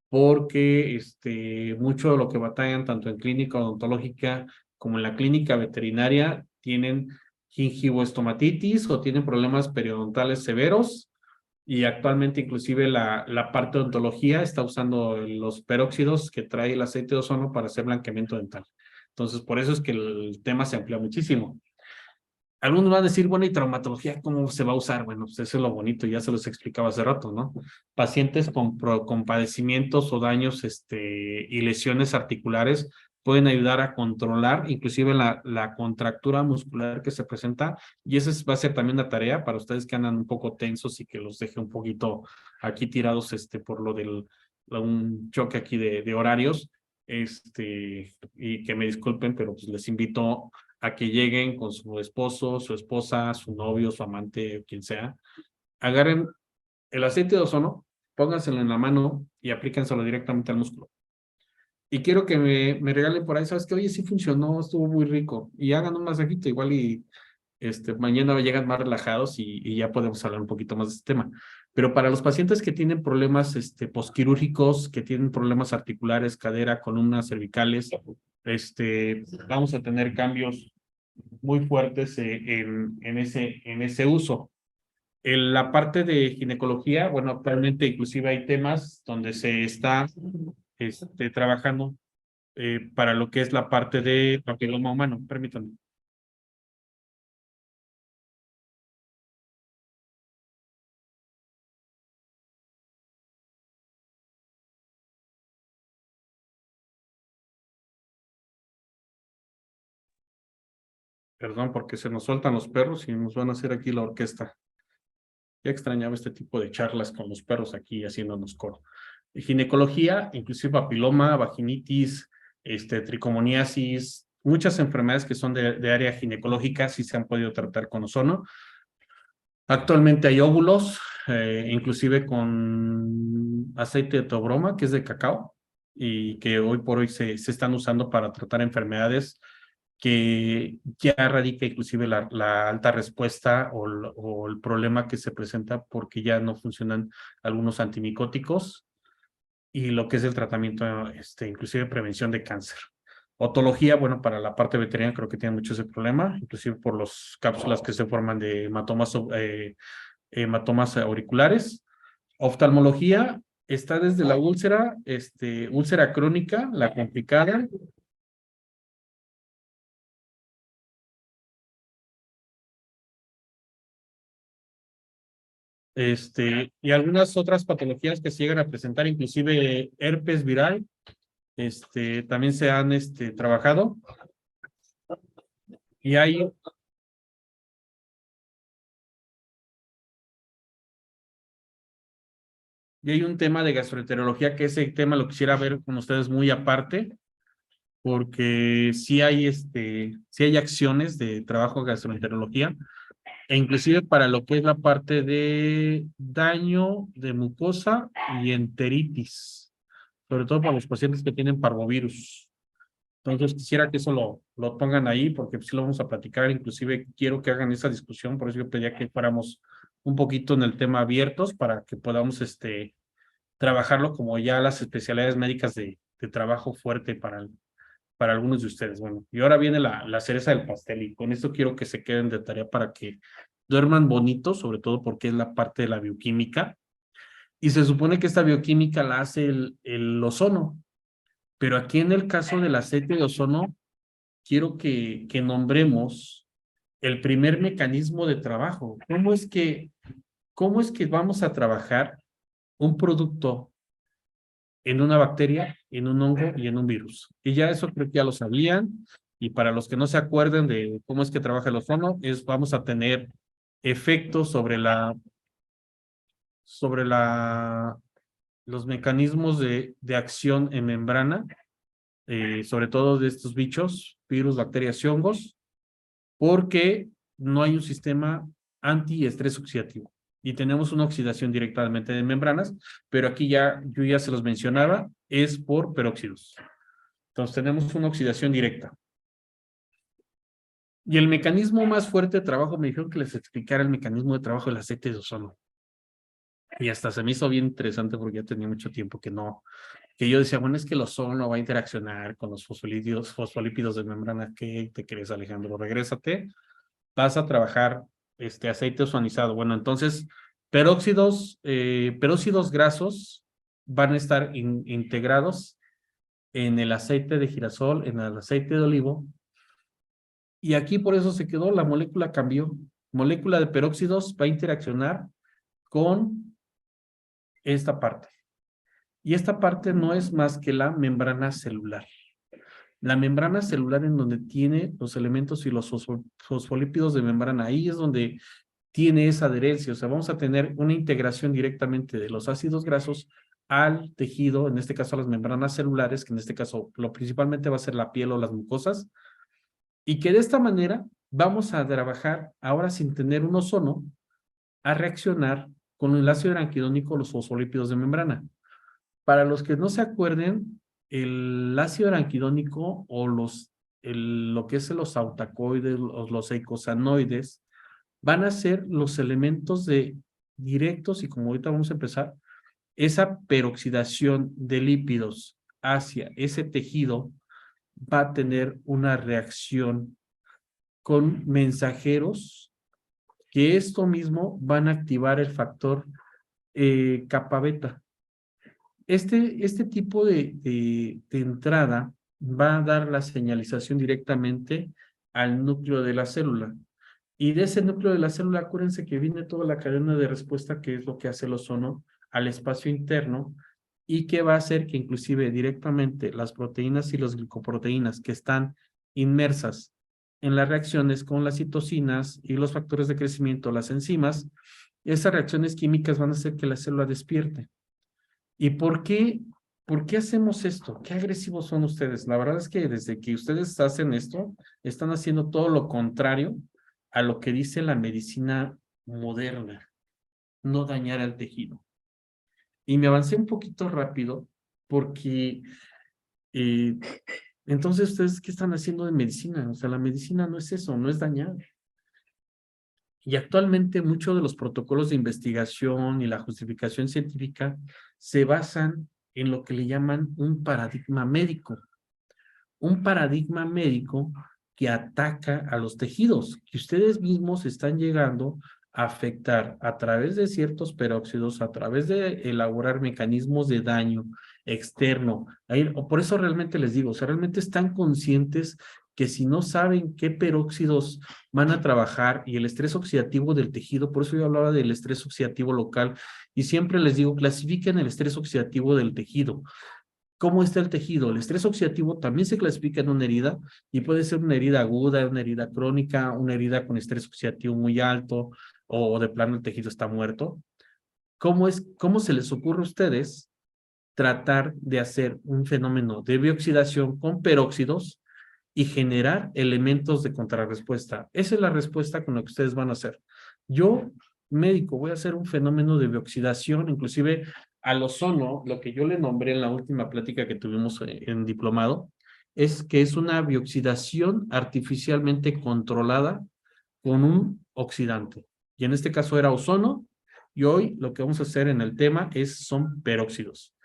porque mucho de lo que batallan tanto en clínica odontológica como en la clínica veterinaria tienen gingivoestomatitis o tienen problemas periodontales severos y actualmente inclusive la parte de odontología está usando los peróxidos que trae el aceite de ozono para hacer blanqueamiento dental. Entonces, por eso es que el tema se amplía muchísimo. Algunos van a decir, bueno, ¿y traumatología cómo se va a usar? Bueno, pues eso es lo bonito, ya se los explicaba hace rato, ¿no? Pacientes con padecimientos o daños y lesiones articulares pueden ayudar a controlar inclusive la contractura muscular que se presenta y esa va a ser también la tarea para ustedes que andan un poco tensos y que los deje un poquito aquí tirados por lo del un choque aquí de horarios y que me disculpen, pero pues les invito a que lleguen con su esposo, su esposa, su novio, su amante, quien sea, agarren el aceite de ozono, pónganselo en la mano y aplíquenselo directamente al músculo. Y quiero que me regalen por ahí, ¿sabes qué? Oye, sí funcionó, estuvo muy rico. Y hagan un masajito igual y mañana llegan más relajados y ya podemos hablar un poquito más de este tema. Pero para los pacientes que tienen problemas posquirúrgicos, que tienen problemas articulares, cadera, columnas, cervicales, vamos a tener cambios muy fuertes en ese uso. En la parte de ginecología, bueno, actualmente inclusive hay temas donde se está trabajando para lo que es la parte de papiloma humano. Permítanme. Perdón, porque se nos sueltan los perros y nos van a hacer aquí la orquesta. Ya extrañaba este tipo de charlas con los perros aquí haciéndonos coro. Ginecología, inclusive papiloma, vaginitis, tricomoniasis, muchas enfermedades que son de área ginecológica sí se han podido tratar con ozono. Actualmente hay óvulos, inclusive con aceite de teobroma, que es de cacao, y que hoy por hoy se están usando para tratar enfermedades que ya radica inclusive la alta respuesta o el problema que se presenta porque ya no funcionan algunos antimicóticos y lo que es el tratamiento, inclusive prevención de cáncer. Otología, bueno, para la parte veterinaria creo que tiene mucho ese problema, inclusive por las cápsulas que se forman de hematomas auriculares. Oftalmología está desde la úlcera, úlcera crónica, la complicada, y algunas otras patologías que se llegan a presentar, inclusive herpes viral, también se han trabajado. Y hay, y hay un tema de gastroenterología que ese tema lo quisiera ver con ustedes muy aparte, porque sí hay acciones de trabajo de gastroenterología, e inclusive para lo que es la parte de daño de mucosa y enteritis, sobre todo para los pacientes que tienen parvovirus. Entonces quisiera que eso lo pongan ahí porque sí lo vamos a platicar, inclusive quiero que hagan esa discusión, por eso yo pedía que fuéramos un poquito en el tema abiertos para que podamos trabajarlo como ya las especialidades médicas de trabajo fuerte para algunos de ustedes. Bueno, y ahora viene la cereza del pastel y con esto quiero que se queden de tarea para que duerman bonito, sobre todo porque es la parte de la bioquímica. Y se supone que esta bioquímica la hace el ozono, pero aquí en el caso del aceite de ozono, quiero que nombremos el primer mecanismo de trabajo. ¿Cómo es que vamos a trabajar un producto en una bacteria, en un hongo y en un virus? Y ya eso creo que ya lo sabían. Y para los que no se acuerden de cómo es que trabaja el ozono, vamos a tener efectos sobre los mecanismos de acción en membrana, sobre todo de estos bichos, virus, bacterias y hongos, porque no hay un sistema antiestrés oxidativo. Y tenemos una oxidación directamente de membranas, pero aquí yo ya se los mencionaba, es por peróxidos. Entonces tenemos una oxidación directa. Y el mecanismo más fuerte de trabajo, me dijeron que les explicara el mecanismo de trabajo del aceite de ozono. Y hasta se me hizo bien interesante porque ya tenía mucho tiempo que yo decía, bueno, es que el ozono va a interaccionar con los fosfolípidos de membrana. ¿Qué te crees, Alejandro? Regrésate, vas a trabajar aceite ozonizado. Bueno, entonces, peróxidos grasos van a estar integrados en el aceite de girasol, en el aceite de olivo. Y aquí por eso se quedó, la molécula cambió. Molécula de peróxidos va a interaccionar con esta parte. Y esta parte no es más que la membrana celular. La membrana celular en donde tiene los elementos y los fosfolípidos de membrana, ahí es donde tiene esa adherencia. O sea, vamos a tener una integración directamente de los ácidos grasos al tejido, en este caso a las membranas celulares, que en este caso lo principalmente va a ser la piel o las mucosas, y que de esta manera vamos a trabajar, ahora sin tener un ozono, a reaccionar con el ácido araquidónico, los fosfolípidos de membrana. Para los que no se acuerden, el ácido araquidónico o lo que es los autacoides, los eicosanoides, van a ser los elementos directos, y como ahorita vamos a empezar, esa peroxidación de lípidos hacia ese tejido va a tener una reacción con mensajeros que esto mismo van a activar el factor kappa beta. Este tipo de entrada va a dar la señalización directamente al núcleo de la célula. Y de ese núcleo de la célula, acuérdense que viene toda la cadena de respuesta, que es lo que hace el ozono al espacio interno, y que va a hacer que inclusive directamente las proteínas y las glicoproteínas que están inmersas en las reacciones con las citocinas y los factores de crecimiento, las enzimas, esas reacciones químicas van a hacer que la célula despierte. ¿Y por qué hacemos esto? ¿Qué agresivos son ustedes? La verdad es que desde que ustedes hacen esto, están haciendo todo lo contrario a lo que dice la medicina moderna, no dañar al tejido. Y me avancé un poquito rápido porque entonces ustedes, ¿qué están haciendo de medicina? O sea, la medicina no es eso, no es dañar. Y actualmente muchos de los protocolos de investigación y la justificación científica se basan en lo que le llaman un paradigma médico. Un paradigma médico que ataca a los tejidos, que ustedes mismos están llegando a afectar a través de ciertos peróxidos, a través de elaborar mecanismos de daño externo. Por eso realmente les digo, o sea, realmente están conscientes que si no saben qué peróxidos van a trabajar y el estrés oxidativo del tejido, por eso yo hablaba del estrés oxidativo local, y siempre les digo, clasifiquen el estrés oxidativo del tejido. ¿Cómo está el tejido? El estrés oxidativo también se clasifica en una herida y puede ser una herida aguda, una herida crónica, una herida con estrés oxidativo muy alto o de plano el tejido está muerto. ¿Cómo se les ocurre a ustedes tratar de hacer un fenómeno de bioxidación con peróxidos y generar elementos de contrarrespuesta? Esa es la respuesta con la que ustedes van a hacer. Yo, médico, voy a hacer un fenómeno de bioxidación, inclusive al ozono, lo que yo le nombré en la última plática que tuvimos en diplomado, es que es una bioxidación artificialmente controlada con un oxidante. y en este caso era ozono, y hoy lo que vamos a hacer en el tema son peróxidos.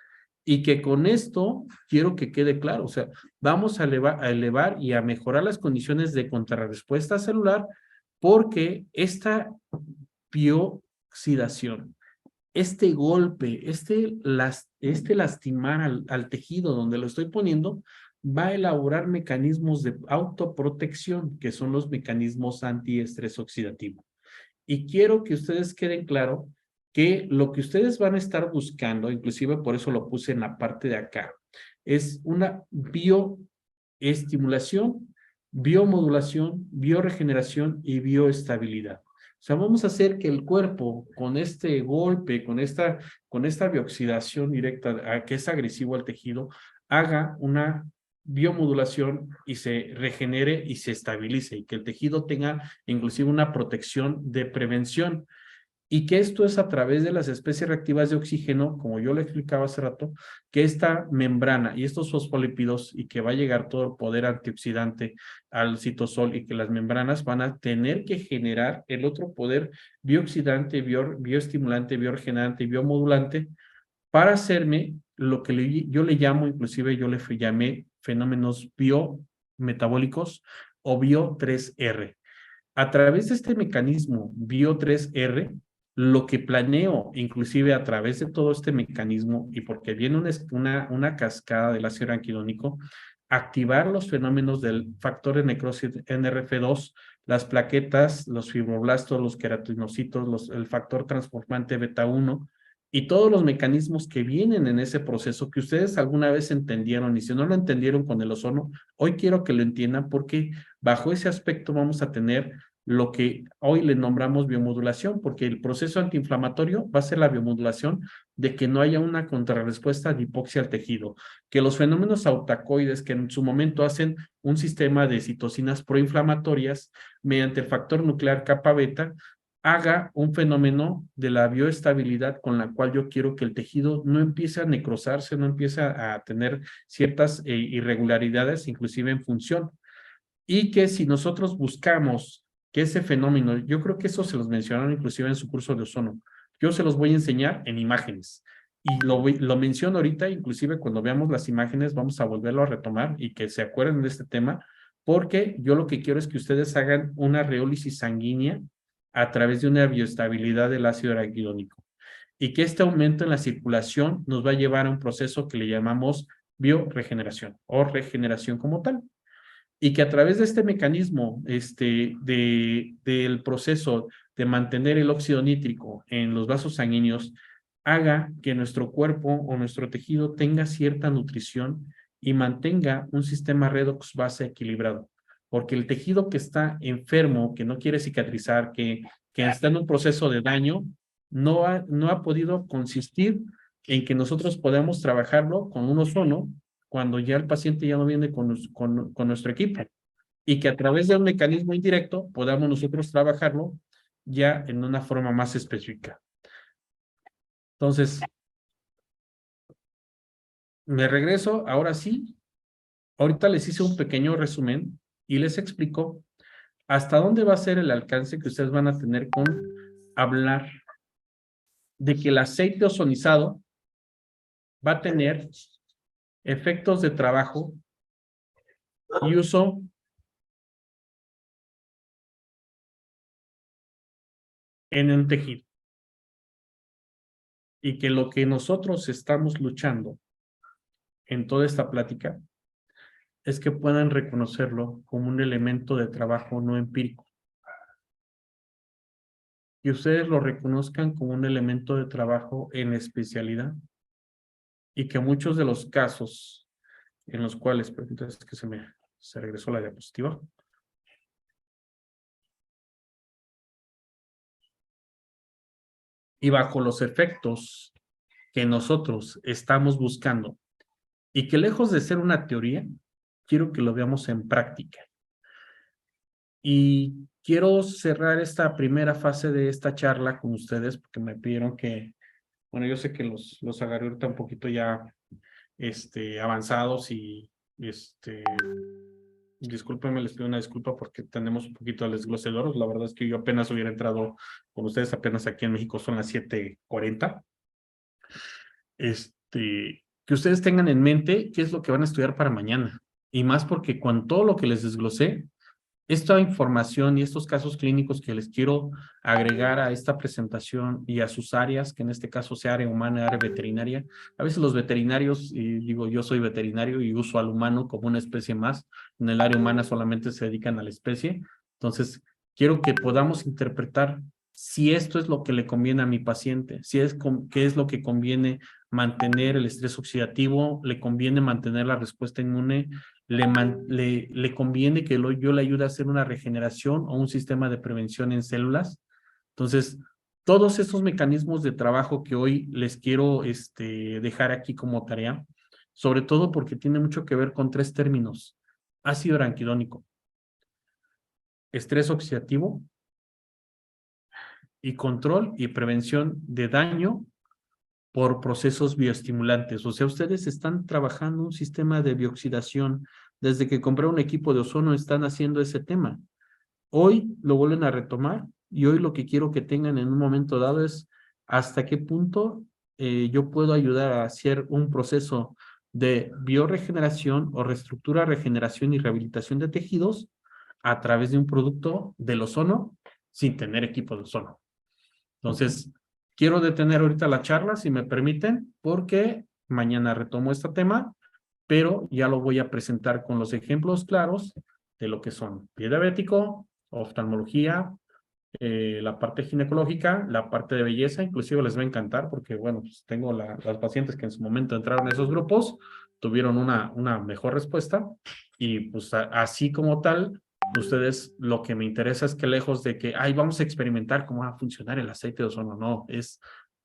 Y que con esto quiero que quede claro, o sea, vamos a elevar y a mejorar las condiciones de contrarrespuesta celular porque esta bioxidación, este golpe, este lastimar al tejido donde lo estoy poniendo, va a elaborar mecanismos de autoprotección, que son los mecanismos antiestrés oxidativo. Y quiero que ustedes queden claro que lo que ustedes van a estar buscando, inclusive por eso lo puse en la parte de acá, es una bioestimulación, biomodulación, bioregeneración y bioestabilidad. O sea, vamos a hacer que el cuerpo, con este golpe, con esta bioxidación directa, que es agresivo al tejido, haga una biomodulación y se regenere y se estabilice, y que el tejido tenga inclusive una protección de prevención. Y que esto es a través de las especies reactivas de oxígeno, como yo le explicaba hace rato, que esta membrana y estos fosfolípidos, y que va a llegar todo el poder antioxidante al citosol, y que las membranas van a tener que generar el otro poder bioxidante, bioestimulante, bioregenerante y biomodulante para hacerme lo que yo le llamo, inclusive yo le llamé fenómenos biometabólicos o bio3R. A través de este mecanismo bio3R, lo que planeo, inclusive a través de todo este mecanismo, y porque viene una cascada del ácido araquidónico, activar los fenómenos del factor de necrosis NRF2, las plaquetas, los fibroblastos, los queratinocitos, el factor transformante beta 1 y todos los mecanismos que vienen en ese proceso que ustedes alguna vez entendieron, y si no lo entendieron con el ozono, hoy quiero que lo entiendan porque bajo ese aspecto vamos a tener lo que hoy le nombramos biomodulación, porque el proceso antiinflamatorio va a ser la biomodulación de que no haya una contrarrespuesta de hipoxia al tejido, que los fenómenos autacoides que en su momento hacen un sistema de citocinas proinflamatorias mediante el factor nuclear kappa beta, haga un fenómeno de la bioestabilidad con la cual yo quiero que el tejido no empiece a necrosarse, no empiece a tener ciertas irregularidades, inclusive en función. Y que si nosotros buscamos que ese fenómeno, yo creo que eso se los mencionaron inclusive en su curso de ozono, yo se los voy a enseñar en imágenes. Y lo menciono ahorita, inclusive cuando veamos las imágenes vamos a volverlo a retomar y que se acuerden de este tema, porque yo lo que quiero es que ustedes hagan una reólisis sanguínea a través de una bioestabilidad del ácido araquidónico. Y que este aumento en la circulación nos va a llevar a un proceso que le llamamos bioregeneración o regeneración como tal. Y que a través de este mecanismo del proceso de mantener el óxido nítrico en los vasos sanguíneos haga que nuestro cuerpo o nuestro tejido tenga cierta nutrición y mantenga un sistema redox base equilibrado. Porque el tejido que está enfermo, que no quiere cicatrizar, que está en un proceso de daño, no ha podido consistir en que nosotros podamos trabajarlo con un ozono cuando ya el paciente ya no viene con nuestro equipo, y que a través de un mecanismo indirecto podamos nosotros trabajarlo ya en una forma más específica. Entonces, me regreso, ahora sí, ahorita les hice un pequeño resumen y les explico hasta dónde va a ser el alcance que ustedes van a tener con hablar de que el aceite ozonizado va a tener efectos de trabajo y uso en un tejido. Y que lo que nosotros estamos luchando en toda esta plática es que puedan reconocerlo como un elemento de trabajo no empírico. Y ustedes lo reconozcan como un elemento de trabajo en especialidad. Y que muchos de los casos en los cuales, entonces que se regresó la diapositiva. Y bajo los efectos que nosotros estamos buscando, y que lejos de ser una teoría, quiero que lo veamos en práctica. Y quiero cerrar esta primera fase de esta charla con ustedes, porque me pidieron que, bueno, yo sé que los agarré ahorita un poquito ya avanzados y Discúlpenme, les pido una disculpa porque tenemos un poquito de desglose de horas. La verdad es que yo apenas hubiera entrado con ustedes, apenas aquí en México son las 7:40. Que ustedes tengan en mente qué es lo que van a estudiar para mañana. Y más porque con todo lo que les desglosé, esta información y estos casos clínicos que les quiero agregar a esta presentación y a sus áreas, que en este caso sea área humana, área veterinaria. A veces los veterinarios, y digo, yo soy veterinario y uso al humano como una especie más. En el área humana solamente se dedican a la especie. Entonces, quiero que podamos interpretar si esto es lo que le conviene a mi paciente, si es qué es lo que conviene mantener el estrés oxidativo, le conviene mantener la respuesta inmune, le conviene que yo le ayude a hacer una regeneración o un sistema de prevención en células. Entonces, todos estos mecanismos de trabajo que hoy les quiero dejar aquí como tarea, sobre todo porque tiene mucho que ver con 3 términos: ácido araquidónico, estrés oxidativo y control y prevención de daño por procesos bioestimulantes. O sea, ustedes están trabajando un sistema de bioxidación. Desde que compré un equipo de ozono están haciendo ese tema. Hoy lo vuelven a retomar y hoy lo que quiero que tengan en un momento dado es hasta qué punto yo puedo ayudar a hacer un proceso de bioregeneración o reestructura, regeneración y rehabilitación de tejidos a través de un producto del ozono sin tener equipo de ozono. Entonces, quiero detener ahorita la charla, si me permiten, porque mañana retomo este tema, pero ya lo voy a presentar con los ejemplos claros de lo que son pie diabético, oftalmología, la parte ginecológica, la parte de belleza. Inclusive les va a encantar porque, bueno, pues tengo las pacientes que en su momento entraron a esos grupos, tuvieron una mejor respuesta y pues así como tal, ustedes lo que me interesa es que lejos de que, ay, vamos a experimentar cómo va a funcionar el aceite de ozono, no,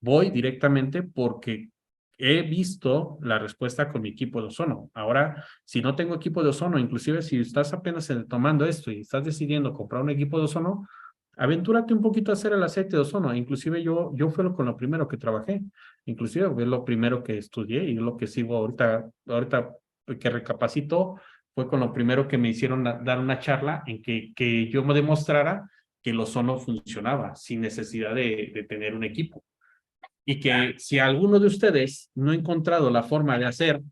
voy directamente porque he visto la respuesta con mi equipo de ozono. Ahora, si no tengo equipo de ozono, inclusive si estás apenas tomando esto y estás decidiendo comprar un equipo de ozono, aventúrate un poquito a hacer el aceite de ozono. Inclusive yo fue con lo primero que trabajé. Inclusive fue lo primero que estudié y lo que sigo ahorita que recapacito, fue con lo primero que me hicieron dar una charla en que yo me demostrara que el ozono funcionaba sin necesidad de tener un equipo. Y que si alguno de ustedes no ha encontrado la forma de hacer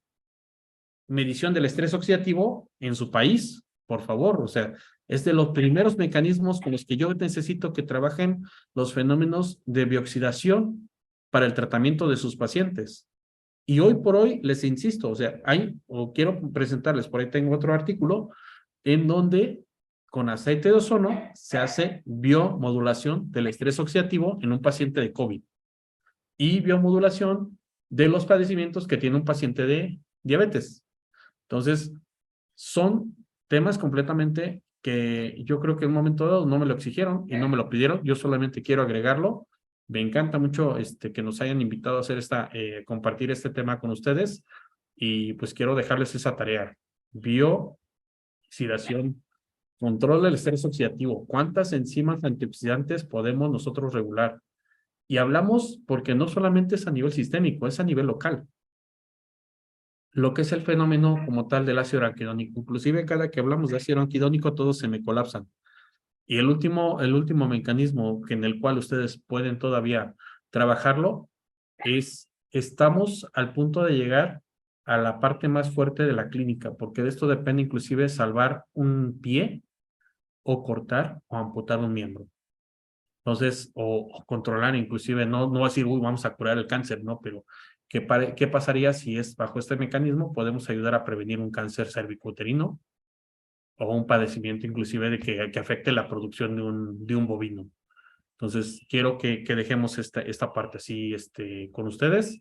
medición del estrés oxidativo en su país, por favor, o sea, es de los primeros mecanismos con los que yo necesito que trabajen los fenómenos de bioxidación para el tratamiento de sus pacientes. Y hoy por hoy, les insisto, o sea, quiero presentarles, por ahí tengo otro artículo, en donde con aceite de ozono se hace biomodulación del estrés oxidativo en un paciente de COVID y biomodulación de los padecimientos que tiene un paciente de diabetes. Entonces, son temas completamente que yo creo que en un momento dado no me lo exigieron y no me lo pidieron. Yo solamente quiero agregarlo. Me encanta mucho que nos hayan invitado a hacer compartir este tema con ustedes y pues quiero dejarles esa tarea. Biooxidación, control del estrés oxidativo. ¿Cuántas enzimas antioxidantes podemos nosotros regular? Y hablamos porque no solamente es a nivel sistémico, es a nivel local. Lo que es el fenómeno como tal del ácido araquidónico. Inclusive cada que hablamos de ácido araquidónico todos se me colapsan. Y el último mecanismo en el cual ustedes pueden todavía trabajarlo estamos al punto de llegar a la parte más fuerte de la clínica, porque de esto depende inclusive salvar un pie o cortar o amputar un miembro. Entonces, o controlar inclusive, no decir, uy, vamos a curar el cáncer, no, pero ¿qué pasaría si es bajo este mecanismo? Podemos ayudar a prevenir un cáncer cervicouterino o un padecimiento inclusive de que afecte la producción de un bovino. Entonces, quiero que dejemos esta parte así con ustedes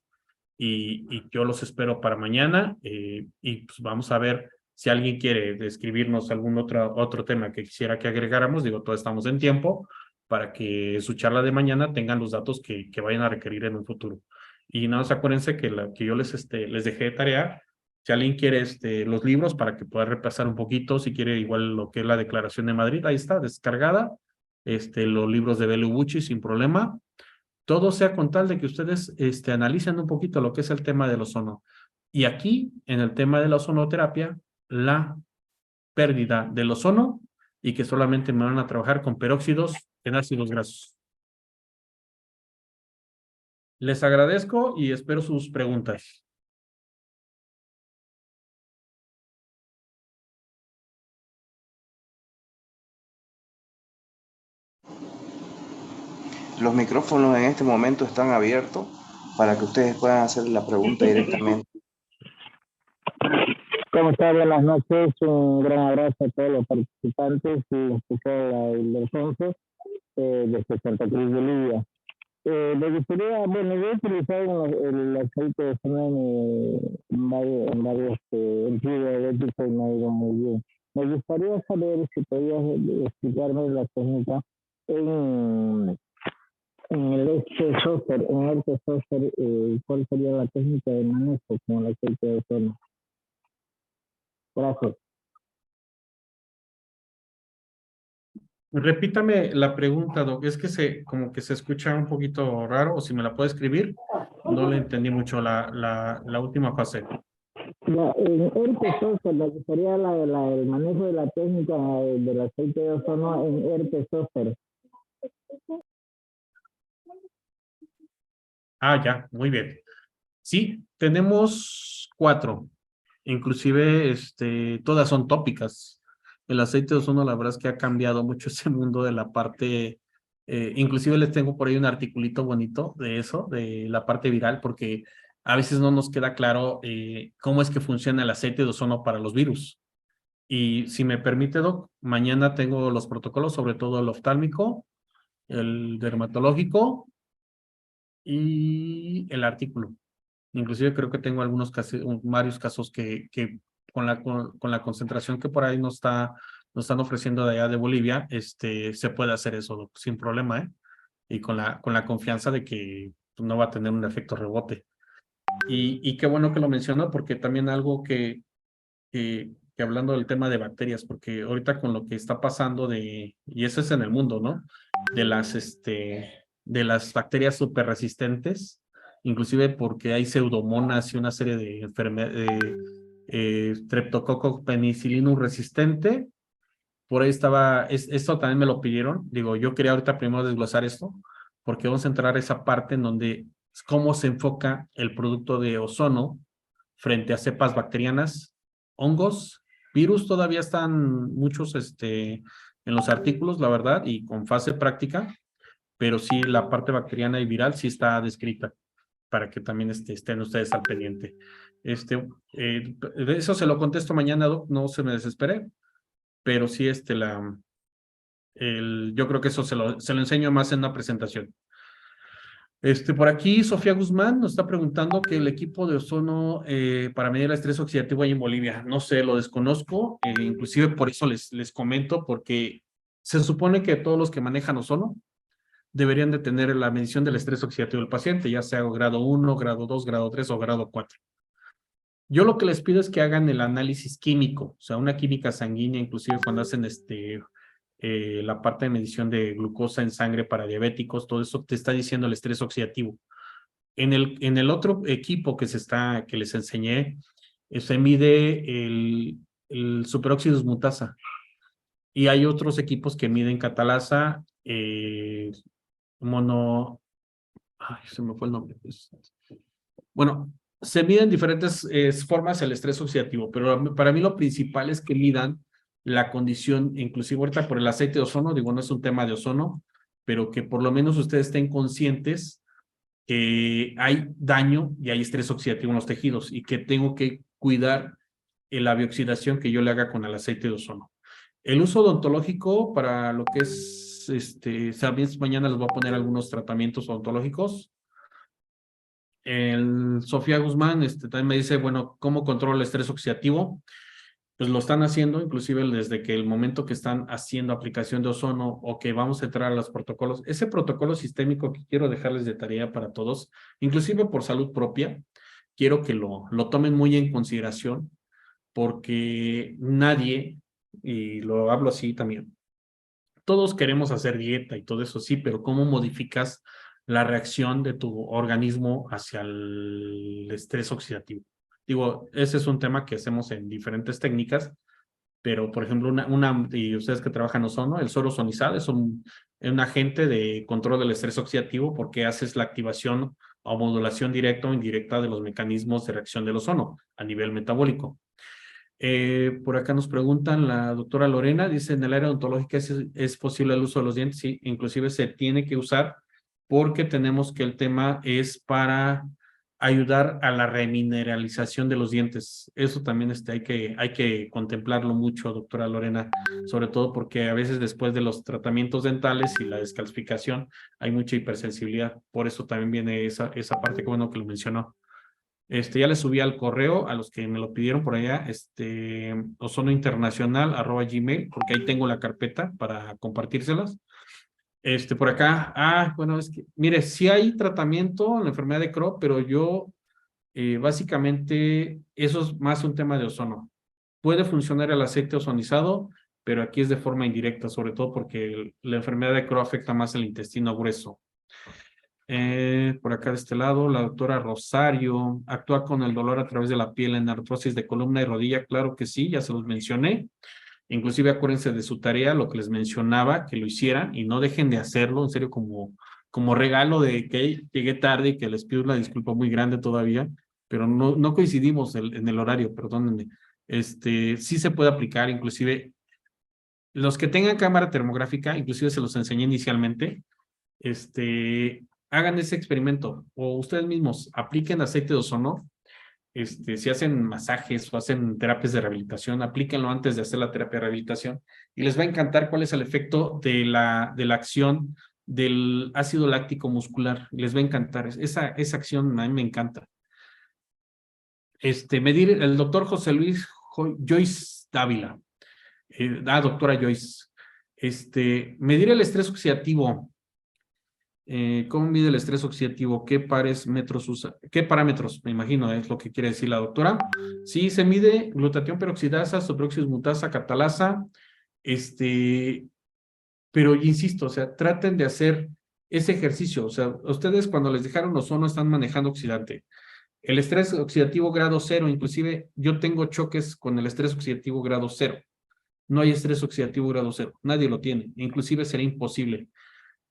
y yo los espero para mañana y pues vamos a ver si alguien quiere escribirnos algún otro tema que quisiera que agregáramos. Digo, todos estamos en tiempo para que su charla de mañana tengan los datos que vayan a requerir en un futuro. Y nada más acuérdense que yo les dejé de tarea. Si alguien quiere los libros para que pueda repasar un poquito, si quiere igual lo que es la Declaración de Madrid, ahí está, descargada. Los libros de Belo Bucci sin problema. Todo sea con tal de que ustedes analicen un poquito lo que es el tema del ozono. Y aquí, en el tema de la ozonoterapia, la pérdida del ozono y que solamente me van a trabajar con peróxidos en ácidos grasos. Les agradezco y espero sus preguntas. Los micrófonos en este momento están abiertos para que ustedes puedan hacer la pregunta directamente. ¿Cómo está? Buenas noches. Un gran abrazo a todos los participantes y en especial a Ildefonso desde Santa Cruz, Bolivia. Me gustaría, bueno, yo he utilizado el aceite de ozono en varios antidiabéticos y me ha ido muy bien. Me gustaría saber si podías explicarme la técnica en el este ¿cuál sería la técnica de manejo con el aceite de ozono? Gracias. Repítame la pregunta, Doc. Es que como que se escucha un poquito raro, o si me la puede escribir. No le entendí mucho la última fase. En ERTE Software, me gustaría el manejo de la técnica del aceite de ozono en ERTE Software. Ah, ya, muy bien. Sí, tenemos 4. Inclusive, todas son tópicas. El aceite de ozono, la verdad es que ha cambiado mucho ese mundo de la parte, inclusive les tengo por ahí un articulito bonito de eso, de la parte viral, porque a veces no nos queda claro cómo es que funciona el aceite de ozono para los virus. Y si me permite, Doc, mañana tengo los protocolos, sobre todo el oftálmico, el dermatológico y el artículo. Inclusive creo que tengo varios casos que con la concentración que por ahí nos están ofreciendo de allá de Bolivia, se puede hacer eso, Doc, sin problema, ¿eh? Y con la confianza de que no va a tener un efecto rebote. Y qué bueno que lo mencionó, porque también algo que hablando del tema de bacterias, porque ahorita con lo que está pasando y eso es en el mundo, ¿no? De las bacterias súper resistentes, inclusive porque hay pseudomonas y una serie de enfermedades, Streptococcus penicillinum resistente. Por ahí esto también me lo pidieron. Digo, yo quería ahorita primero desglosar esto, porque vamos a entrar a esa parte en donde cómo se enfoca el producto de ozono frente a cepas bacterianas, hongos, virus. Todavía están muchos en los artículos, la verdad, y con fase práctica, pero sí la parte bacteriana y viral sí está descrita para que también estén ustedes al pendiente. De eso se lo contesto mañana, Doc, no se me desespere, pero sí yo creo que eso se lo enseño más en una presentación. Por aquí, Sofía Guzmán nos está preguntando que el equipo de ozono para medir el estrés oxidativo ahí en Bolivia. No sé, lo desconozco, inclusive por eso les comento, porque se supone que todos los que manejan ozono deberían de tener la medición del estrés oxidativo del paciente, ya sea grado 1, grado 2, grado 3 o grado 4. Yo lo que les pido es que hagan el análisis químico, o sea, una química sanguínea, inclusive cuando hacen la parte de medición de glucosa en sangre para diabéticos, todo eso te está diciendo el estrés oxidativo. En el otro equipo que les enseñé, se mide el superóxido mutasa. Y hay otros equipos que miden catalasa, ay, se me fue el nombre. Bueno, se miden diferentes formas el estrés oxidativo, pero para mí lo principal es que midan la condición, inclusive ahorita por el aceite de ozono, digo, no es un tema de ozono, pero que por lo menos ustedes estén conscientes que hay daño y hay estrés oxidativo en los tejidos y que tengo que cuidar la bioxidación que yo le haga con el aceite de ozono. El uso odontológico para lo que es, ¿sabes? Mañana les voy a poner algunos tratamientos odontológicos. Sofía Guzmán también me dice, bueno, ¿cómo controlo el estrés oxidativo? Pues lo están haciendo, inclusive desde que el momento que están haciendo aplicación de ozono o que vamos a entrar a los protocolos, ese protocolo sistémico que quiero dejarles de tarea para todos, inclusive por salud propia, quiero que lo tomen muy en consideración, porque nadie, y lo hablo así también, todos queremos hacer dieta y todo eso, sí, pero ¿cómo modificas la reacción de tu organismo hacia el estrés oxidativo? Digo, ese es un tema que hacemos en diferentes técnicas, pero por ejemplo, y ustedes que trabajan ozono, el suero ozonizado es un agente de control del estrés oxidativo porque haces la activación o modulación directa o indirecta de los mecanismos de reacción del ozono a nivel metabólico. Por acá nos preguntan, la doctora Lorena dice, en el área odontológica es posible el uso de los dientes, sí, inclusive se tiene que usar porque tenemos que el tema es para ayudar a la remineralización de los dientes. Eso también hay que contemplarlo mucho, doctora Lorena, sobre todo porque a veces después de los tratamientos dentales y la descalcificación hay mucha hipersensibilidad. Por eso también viene esa parte, que bueno que lo mencionó. Ya le subí al correo a los que me lo pidieron por allá, ozonointernacional@gmail, porque ahí tengo la carpeta para compartírselas. Por acá, bueno, es que, mire, sí hay tratamiento en la enfermedad de Crohn, pero yo, básicamente, eso es más un tema de ozono. Puede funcionar el aceite ozonizado, pero aquí es de forma indirecta, sobre todo porque la enfermedad de Crohn afecta más el intestino grueso. Por acá de este lado, la doctora Rosario, ¿actúa con el dolor a través de la piel en artrosis de columna y rodilla? Claro que sí, ya se los mencioné. Inclusive acuérdense de su tarea, lo que les mencionaba, que lo hicieran y no dejen de hacerlo, en serio, como regalo de que llegué tarde y que les pido una disculpa muy grande todavía, pero no coincidimos en el horario, perdónenme. Sí se puede aplicar, inclusive los que tengan cámara termográfica, inclusive se los enseñé inicialmente, hagan ese experimento o ustedes mismos apliquen aceite de ozono. Si hacen masajes o hacen terapias de rehabilitación, aplíquenlo antes de hacer la terapia de rehabilitación y les va a encantar cuál es el efecto de la acción del ácido láctico muscular. Les va a encantar. Esa acción a mí me encanta. Medir el doctor José Luis Joyce Dávila. Doctora Joyce. Medir el estrés oxidativo. ¿Cómo mide el estrés oxidativo? ¿Qué parámetros usa? ¿Qué parámetros? Me imagino es lo que quiere decir la doctora. Sí, se mide glutatión peroxidasa, superóxido mutasa, catalasa, pero insisto, o sea, traten de hacer ese ejercicio. O sea, ustedes cuando les dejaron ozono están manejando oxidante. El estrés oxidativo grado 0, inclusive yo tengo choques con el estrés oxidativo grado 0. No hay estrés oxidativo grado 0, nadie lo tiene, inclusive sería imposible.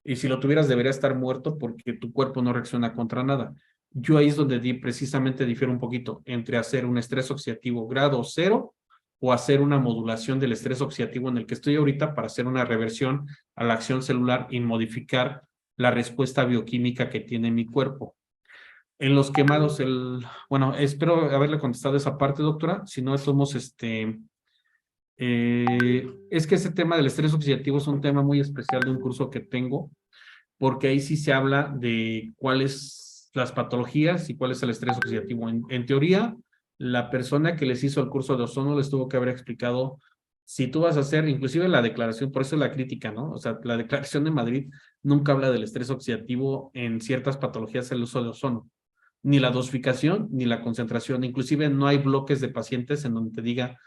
Y si lo tuvieras, debería estar muerto porque tu cuerpo no reacciona contra nada. Yo ahí es donde precisamente difiero un poquito entre hacer un estrés oxidativo grado 0 o hacer una modulación del estrés oxidativo en el que estoy ahorita para hacer una reversión a la acción celular y modificar la respuesta bioquímica que tiene mi cuerpo. En los quemados, bueno, espero haberle contestado esa parte, doctora. Si no, somos es que ese tema del estrés oxidativo es un tema muy especial de un curso que tengo, porque ahí sí se habla de cuáles las patologías y cuál es el estrés oxidativo. En teoría, la persona que les hizo el curso de ozono les tuvo que haber explicado si tú vas a hacer, inclusive la declaración, por eso es la crítica, ¿no? O sea, la declaración de Madrid nunca habla del estrés oxidativo en ciertas patologías el uso de ozono, ni la dosificación, ni la concentración. Inclusive no hay bloques de pacientes en donde te diga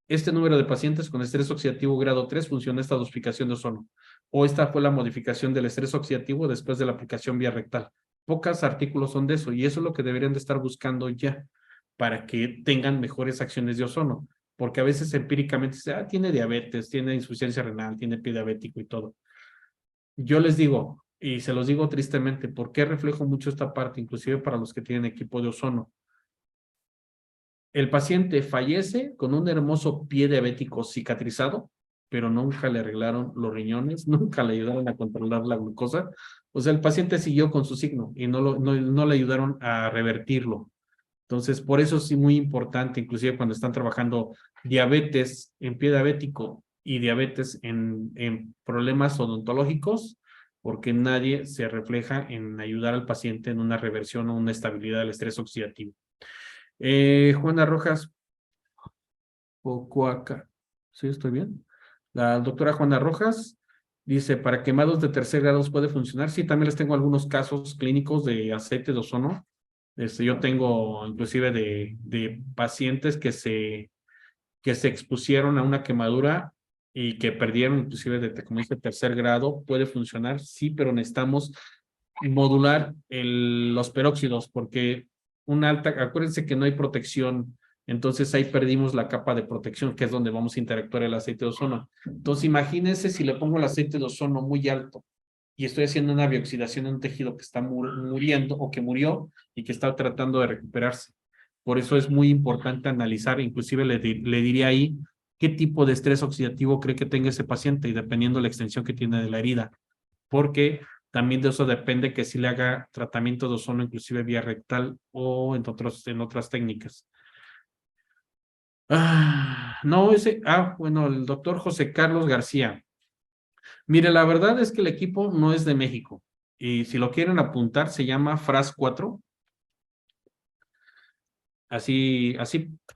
este número de pacientes con estrés oxidativo grado 3 funciona esta dosificación de ozono, o esta fue la modificación del estrés oxidativo después de la aplicación vía rectal. Pocos artículos son de eso, y eso es lo que deberían de estar buscando ya, para que tengan mejores acciones de ozono, porque a veces empíricamente se tiene diabetes, tiene insuficiencia renal, tiene pie diabético y todo. Yo les digo, y se los digo tristemente, ¿por qué reflejo mucho esta parte, inclusive para los que tienen equipo de ozono? El paciente fallece con un hermoso pie diabético cicatrizado, pero nunca le arreglaron los riñones, nunca le ayudaron a controlar la glucosa. O sea, el paciente siguió con su signo y no le ayudaron a revertirlo. Entonces, por eso sí muy importante, inclusive cuando están trabajando diabetes en pie diabético y diabetes en problemas odontológicos, porque nadie se refleja en ayudar al paciente en una reversión o una estabilidad del estrés oxidativo. Juana Rojas Ocoaca, ¿sí estoy bien? La doctora Juana Rojas dice, ¿para quemados de tercer grado puede funcionar? Sí, también les tengo algunos casos clínicos de aceite de ozono. Yo tengo inclusive de pacientes que se expusieron a una quemadura y que perdieron inclusive como dice, tercer grado. Puede funcionar, sí, pero necesitamos modular los peróxidos porque acuérdense que no hay protección Entonces ahí perdimos la capa de protección, que es donde vamos a interactuar el aceite de ozono. Entonces imagínense si le pongo el aceite de ozono muy alto y estoy haciendo una bioxidación en un tejido que está muriendo o que murió y que está tratando de recuperarse. Por eso es muy importante analizar, inclusive le diría ahí qué tipo de estrés oxidativo cree que tenga ese paciente y dependiendo de la extensión que tiene de la herida. Porque también de eso depende que si le haga tratamiento de ozono inclusive vía rectal o en otras técnicas. Bueno, el doctor José Carlos García. Mire, la verdad es que el equipo no es de México. Y si lo quieren apuntar, se llama FRAS 4. Así,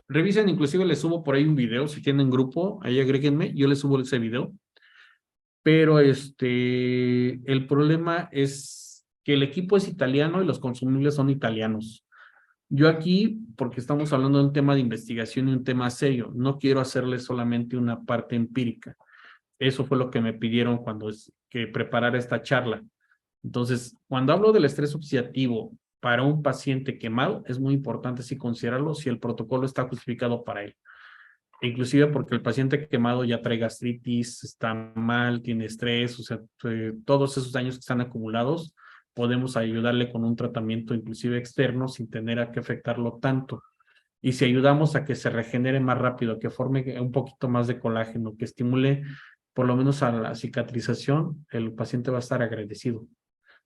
revisen, inclusive les subo por ahí un video, si tienen grupo, ahí agréguenme, yo les subo ese video. Pero el problema es que el equipo es italiano y los consumibles son italianos. Yo aquí, porque estamos hablando de un tema de investigación y un tema serio, no quiero hacerle solamente una parte empírica. Eso fue lo que me pidieron cuando que preparara esta charla. Entonces, cuando hablo del estrés oxidativo para un paciente quemado, es muy importante sí considerarlo si el protocolo está justificado para él. Inclusive porque el paciente quemado ya trae gastritis, está mal, tiene estrés, o sea, todos esos daños que están acumulados, podemos ayudarle con un tratamiento inclusive externo sin tener a que afectarlo tanto. Y si ayudamos a que se regenere más rápido, que forme un poquito más de colágeno, que estimule por lo menos a la cicatrización, el paciente va a estar agradecido.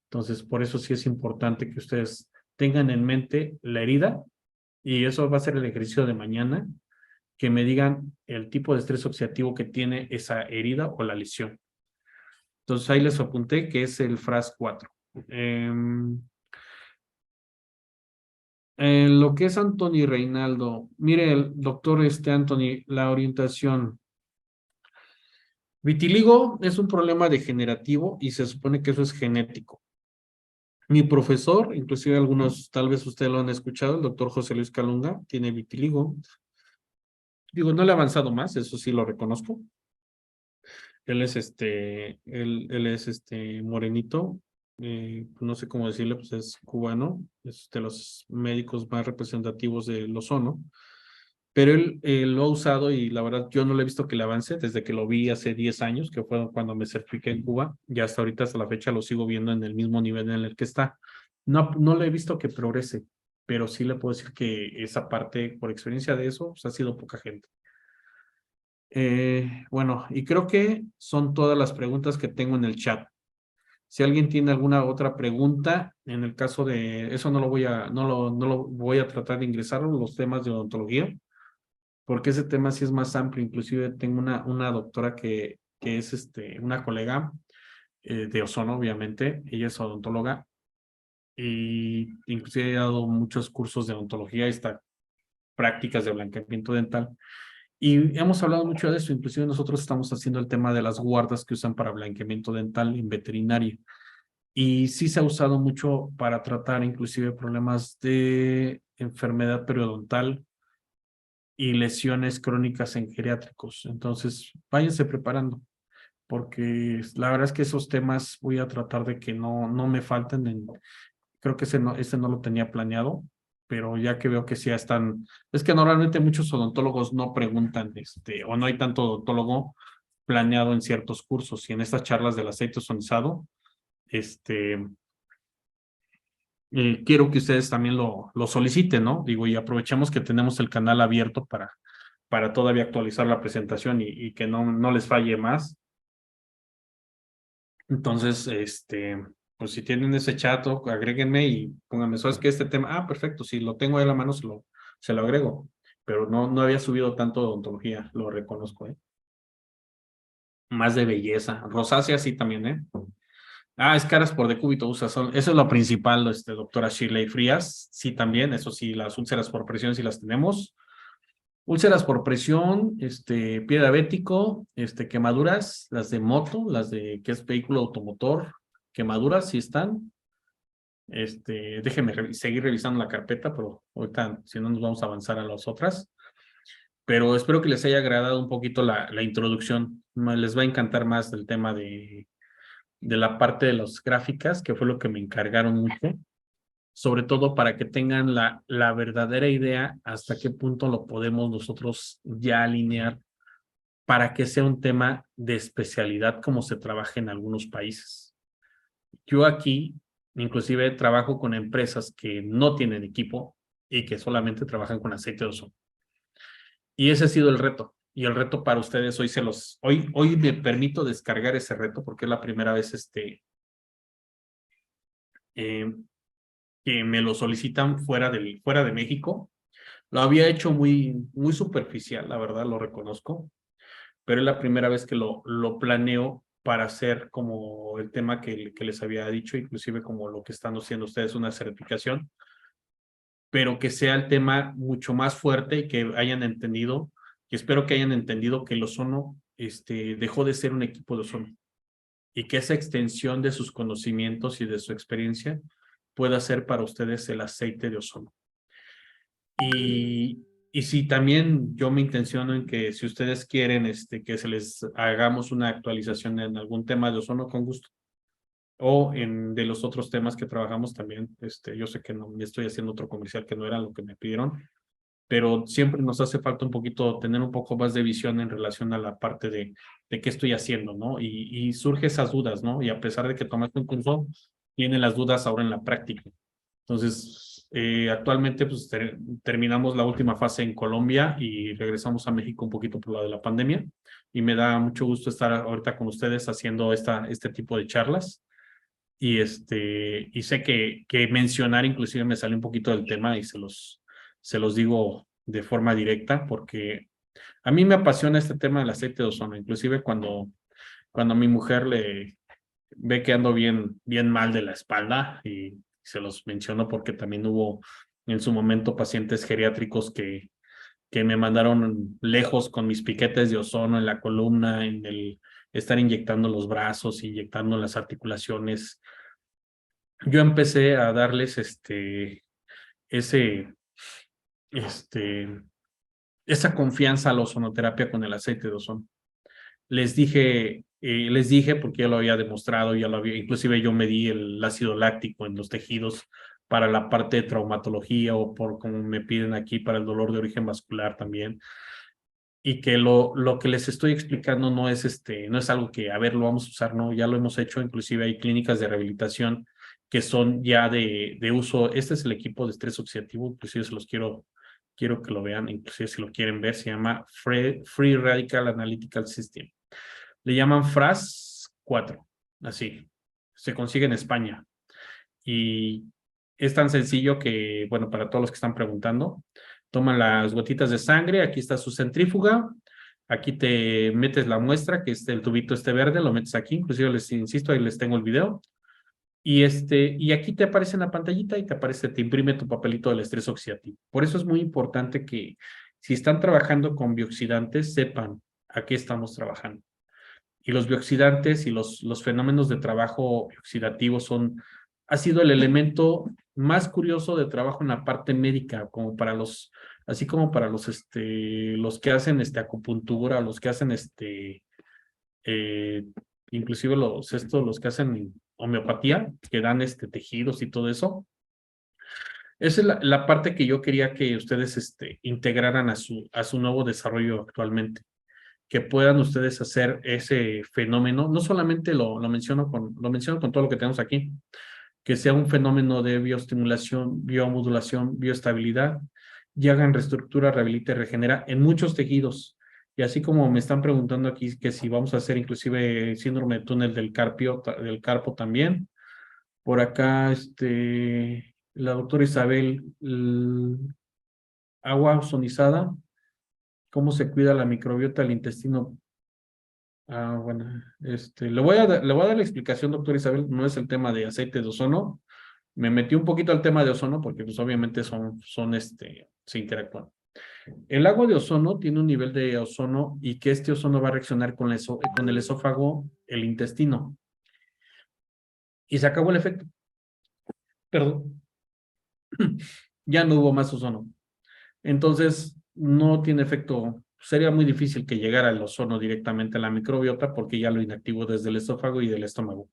Entonces, por eso sí es importante que ustedes tengan en mente la herida y eso va a ser el ejercicio de mañana, que me digan el tipo de estrés oxidativo que tiene esa herida o la lesión. Entonces, ahí les apunté que es el FRAS 4. Lo que es Anthony Reinaldo, mire, el doctor Anthony, la orientación. Vitiligo es un problema degenerativo y se supone que eso es genético. Mi profesor, inclusive algunos, tal vez ustedes lo han escuchado, el doctor José Luis Calunga, tiene vitiligo. Digo, no le ha avanzado más, eso sí lo reconozco. Él es él es morenito, no sé cómo decirle, pues es cubano, es de los médicos más representativos del ozono, pero él lo ha usado y la verdad yo no le he visto que le avance desde que lo vi hace 10 años, que fue cuando me certifiqué en Cuba, y hasta ahorita, hasta la fecha, lo sigo viendo en el mismo nivel en el que está. No le he visto que progrese, pero sí le puedo decir que esa parte, por experiencia de eso, pues, ha sido poca gente. Bueno, y creo que son todas las preguntas que tengo en el chat. Si alguien tiene alguna otra pregunta, en el caso de eso no lo voy a tratar de ingresar los temas de odontología, porque ese tema sí es más amplio. Inclusive tengo una doctora que es una colega de ozono, obviamente, ella es odontóloga y inclusive ha dado muchos cursos de odontología y está prácticas de blanqueamiento dental. Y hemos hablado mucho de eso, inclusive nosotros estamos haciendo el tema de las guardas que usan para blanqueamiento dental en veterinaria. Y sí se ha usado mucho para tratar inclusive problemas de enfermedad periodontal y lesiones crónicas en geriátricos. Entonces, váyanse preparando, porque la verdad es que esos temas voy a tratar de que no me falten. Creo que ese no lo tenía planeado, pero ya que veo que sí están, es que normalmente muchos odontólogos no preguntan, o no hay tanto odontólogo planeado en ciertos cursos, y en estas charlas del aceite ozonizado, quiero que ustedes también lo soliciten, ¿no? Digo, y aprovechemos que tenemos el canal abierto para todavía actualizar la presentación y que no les falle más. Entonces, pues si tienen ese chat, agréguenme y pónganme, ¿sabes qué? Este tema, perfecto, si lo tengo ahí a la mano, se lo agrego, pero no había subido tanto de odontología, lo reconozco, ¿eh? Más de belleza, rosácea sí también, ¿eh? Escaras por decúbito usa, eso es lo principal, doctora Shirley Frías, sí también, eso sí, las úlceras por presión sí las tenemos. Úlceras por presión, pie diabético, quemaduras, las de moto, las de que es vehículo automotor, quemaduras sí están. Déjenme seguir revisando la carpeta, pero ahorita si no nos vamos a avanzar a las otras. Pero espero que les haya agradado un poquito la introducción. Les va a encantar más el tema de la parte de las gráficas, que fue lo que me encargaron mucho. sobre todo para que tengan la verdadera idea hasta qué punto lo podemos nosotros ya alinear para que sea un tema de especialidad como se trabaja en algunos países. Yo aquí, inclusive, trabajo con empresas que no tienen equipo y que solamente trabajan con aceite de ozono. Y ese ha sido el reto. Y el reto para ustedes hoy me permito descargar ese reto porque es la primera vez que me lo solicitan fuera de México. Lo había hecho muy superficial, la verdad, lo reconozco, pero es la primera vez que lo planeo para hacer como el tema que les había dicho, inclusive como lo que están haciendo ustedes, una certificación, pero que sea el tema mucho más fuerte y que hayan entendido, y espero que hayan entendido que el ozono dejó de ser un equipo de ozono y que esa extensión de sus conocimientos y de su experiencia pueda ser para ustedes el aceite de ozono. Y si también yo me intenciono en que si ustedes quieren que se les hagamos una actualización en algún tema de ozono, con gusto. O de los otros temas que trabajamos también, yo sé que no me estoy haciendo otro comercial que no era lo que me pidieron, pero siempre nos hace falta un poquito, tener un poco más de visión en relación a la parte de qué estoy haciendo, ¿no? Y surge esas dudas, ¿no? Y a pesar de que tomaste un curso, tienen las dudas ahora en la práctica. Entonces, actualmente pues terminamos la última fase en Colombia y regresamos a México un poquito por la de la pandemia y me da mucho gusto estar ahorita con ustedes haciendo este tipo de charlas y sé que mencionar inclusive me sale un poquito del tema y se los digo de forma directa porque a mí me apasiona este tema del aceite de ozono, inclusive cuando mi mujer le ve que ando bien mal de la espalda y se los menciono porque también hubo en su momento pacientes geriátricos que me mandaron lejos con mis piquetes de ozono en la columna, en el estar inyectando los brazos, inyectando las articulaciones. Yo empecé a darles esa confianza a la ozonoterapia con el aceite de ozono. Les dije porque ya lo había demostrado, inclusive yo medí el ácido láctico en los tejidos para la parte de traumatología o por como me piden aquí para el dolor de origen vascular también. Y que lo que les estoy explicando no es algo que, a ver, lo vamos a usar, no, ya lo hemos hecho, inclusive hay clínicas de rehabilitación que son ya de uso. Este es el equipo de estrés oxidativo, inclusive se los quiero que lo vean, inclusive si lo quieren ver, se llama Free Radical Analytical System. Le llaman FRAS 4, así. Se consigue en España. Y es tan sencillo que, bueno, para todos los que están preguntando, toman las gotitas de sangre, aquí está su centrífuga, aquí te metes la muestra, que es el tubito verde, lo metes aquí, inclusive les insisto, ahí les tengo el video. Y aquí te aparece en la pantallita y te imprime tu papelito del estrés oxidativo. Por eso es muy importante que si están trabajando con bioxidantes, sepan a qué estamos trabajando. Y los bioxidantes y los fenómenos de trabajo oxidativo ha sido el elemento más curioso de trabajo en la parte médica, así como para los que hacen acupuntura, los que hacen inclusive los que hacen homeopatía, que dan tejidos y todo eso. Esa es la parte que yo quería que ustedes integraran a su nuevo desarrollo actualmente, que puedan ustedes hacer ese fenómeno. No solamente lo menciono con todo lo que tenemos aquí, que sea un fenómeno de bioestimulación, biomodulación, bioestabilidad, y hagan reestructura, rehabilita y regenera en muchos tejidos. Y así como me están preguntando aquí que si vamos a hacer inclusive síndrome de túnel del carpo también. Por acá, la doctora Isabel, agua ozonizada, ¿cómo se cuida la microbiota del intestino? Bueno, le voy a dar la explicación, doctora Isabel, no es el tema de aceite de ozono. Me metí un poquito al tema de ozono porque pues obviamente se interactúan. El agua de ozono tiene un nivel de ozono y que este ozono va a reaccionar con el esófago, el intestino. Y se acabó el efecto. Perdón. Ya no hubo más ozono. Entonces, no tiene efecto. Sería muy difícil que llegara el ozono directamente a la microbiota porque ya lo inactivó desde el esófago y del estómago.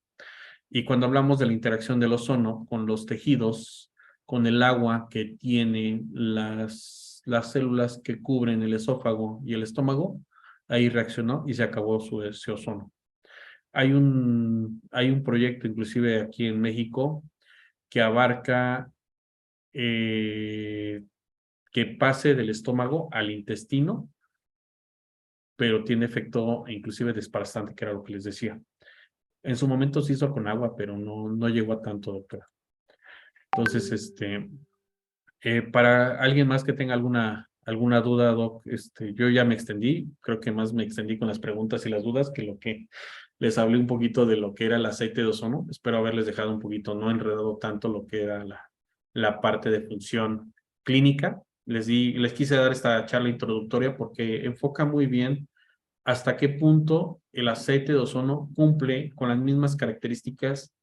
Y cuando hablamos de la interacción del ozono con los tejidos, con el agua que tiene las células que cubren el esófago y el estómago, ahí reaccionó y se acabó ese ozono. Hay un proyecto inclusive aquí en México que abarca que pase del estómago al intestino, pero tiene efecto inclusive desparasitante, que era lo que les decía. En su momento se hizo con agua, pero no llegó a tanto, doctora. Entonces, para alguien más que tenga alguna duda, Doc, yo ya me extendí, creo que más me extendí con las preguntas y las dudas que lo que les hablé un poquito de lo que era el aceite de ozono. Espero haberles dejado un poquito, no enredado tanto lo que era la parte de función clínica. Les quise dar esta charla introductoria porque enfoca muy bien hasta qué punto el aceite de ozono cumple con las mismas características